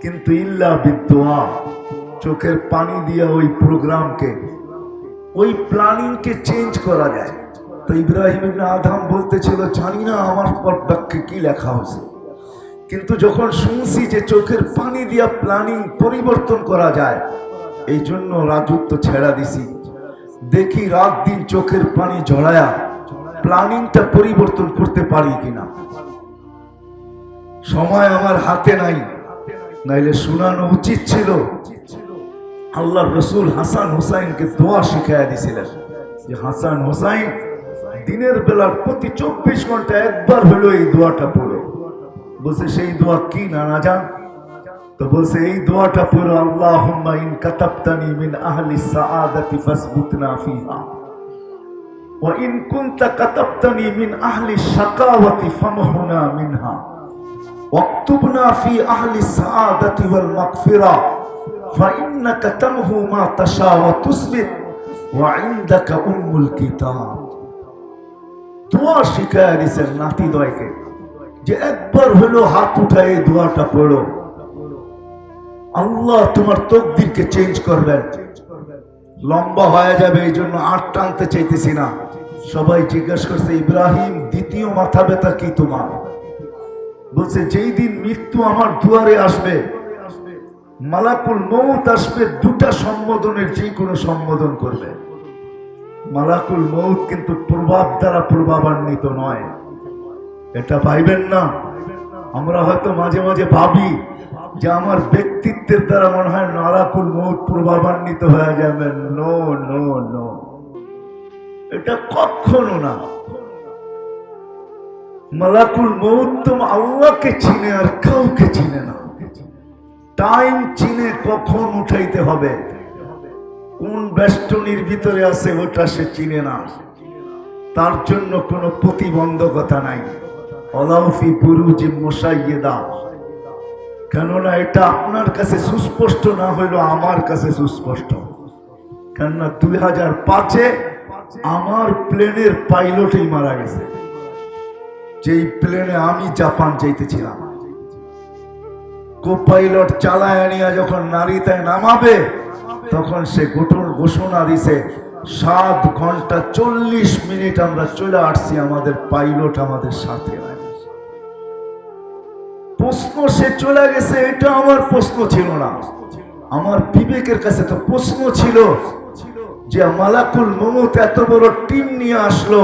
কিন্তু ইল্লা বিদুয়া, চোখের পানি দিয়া ওই প্রোগ্রামকে, ওই প্ল্যানিংকে চেঞ্জ করা যায়। তো ইব্রাহিম ইবনে আদম বলতেছিল জানি না আমার পর্দাকে কি লেখা হয়েছে, কিন্তু যখন শুনছি যে চোখের পানি দিয়া প্ল্যানিং পরিবর্তন করা যায়, এই জন্য রাজত্ব ছেড়া দিছি। দেখি রাত দিন চোখের পানি ঝরায়া প্ল্যানিংটা পরিবর্তন করতে পারি কিনা। সময় আমার হাতে নাই, নাইলে শোনানো উচিত ছিল। আল্লাহর রসুল হাসান হুসাইনকে দোয়া শিখাইয়া দিছিলেন যে হাসান হুসাইন দিনের বেলার প্রতি 24 ঘন্টা একবার হলো এই দোয়াটা পড়ো। বলছে সেই দোয়া কি না জান? তো বলছে এই দোয়াটা পড়ো, আল্লাহুম্মা ইন কাতাবতানি মিন আহলি সাআদাতি ফাসবুতনা ফিহা ওয়া ইন কুনতা কাতাবতানি মিন আহলি শাকাওয়াতি ফামহুনা মিনহা ওয়াকতুবনা ফি আহলি সাআদাতি ওয়াল মাগফিরা ফাইন্নাকা তামহু মা তাশা ওয়া তুসবিত ওয়া ইনদাকা উম্মুল কিতাব। দোয়া শিখায়া দিয়েছেন নাতি দয়কে যে একবার হলো হাত উঠায় এই দোয়াটা পড়ো, আল্লাহ তোমার তকদিরকে চেঞ্জ করবেন। লম্বা হয়ে যাবে, এই জন্য আর টানতে চাইতেছি না। সবাই জিজ্ঞাসা করছে ইব্রাহিম দ্বিতীয় মাথা ব্যথা কি তোমার? বলছে যেই দিন মৃত্যু আমার দুয়ারে আসবে, মালাকুল মউত আসবে, দুটা সম্বোধনের যে কোনো সম্বোধন করবে। মালাকুল মউত কিন্তু প্রভাব দ্বারা প্রভাবান্বিত নয়, এটা ভাইবেন না। আমরা হয়তো মাঝে মাঝে ভাবি যে আমার ব্যক্তিত্বের দ্বারা মনে হয় মালাকুল মউত প্রভাবান্বিত হয়ে যাবে। নো নো নো, এটা কখনো না। মালাকুল মউত তো আল্লাহকে চিনে আর কাউকে চিনে না। টাইম চিনে কখন উঠাইতে হবে, কোন বেষ্টনীর ভিতরে আছে ওটা সে চিনে না। তার জন্য কোনো প্রতিবন্ধকতা নাই। অলাউফি বুরুজি মুশাইয়্যিদা, কেননা এটা আপনার কাছে সুস্পষ্ট না হইলো আমার কাছে সুস্পষ্ট। কেননা 2005-এ আমার প্লেনের পাইলটই মারা গেছে, যেই প্লেনে আমি জাপান যাইতেছিলাম। কো পাইলট চালায় নিয়ে যখন নারীতায় নামাবে, তখন সে ঘোষণা দিছে 7 ঘন্টা 40 মিনিট আমরা চলে আসছি, আমাদের পাইলট আমাদের সাথে নাই। প্রশ্ন সে চলে গেছে, এটা আমার প্রশ্ন ছিল না। আমার বিবেকের কাছে তো প্রশ্ন ছিল যে মালাকুল মউত এত বড় টিম নিয়ে আসলো,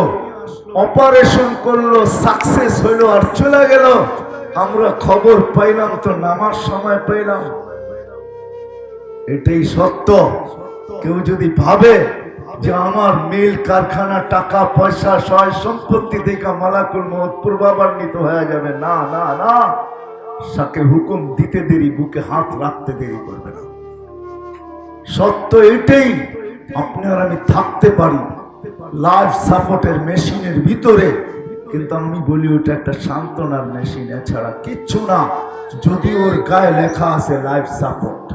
অপারেশন করলো, সাকসেস হইলো আর চলে গেল। আমরা খবর পাইলাম তো নামার সময় পাইলাম। এটাই সত্য। কেউ যদি ভাবে যে আমার মিল কারখানা, টাকা পয়সা, সয় সম্পত্তি দেখা মালাকুল মউত প্রভাবান্বিত হয়ে যাবে, না না না। সাকে হুকুম দিতে দেরি, বুকে হাত রাখতে দেরি করবে না। সত্য এটাই। আপনি আর আমি থাকতে পারি লাইফ সাপোর্টের মেশিনের ভিতরে, কিন্তু আমি বলি ওটা একটা সান্ত্বনার মেশিন, এছাড়া কিচ্ছু না। যদি ওর গায়ে লেখা আছে লাইফ সাপোর্ট,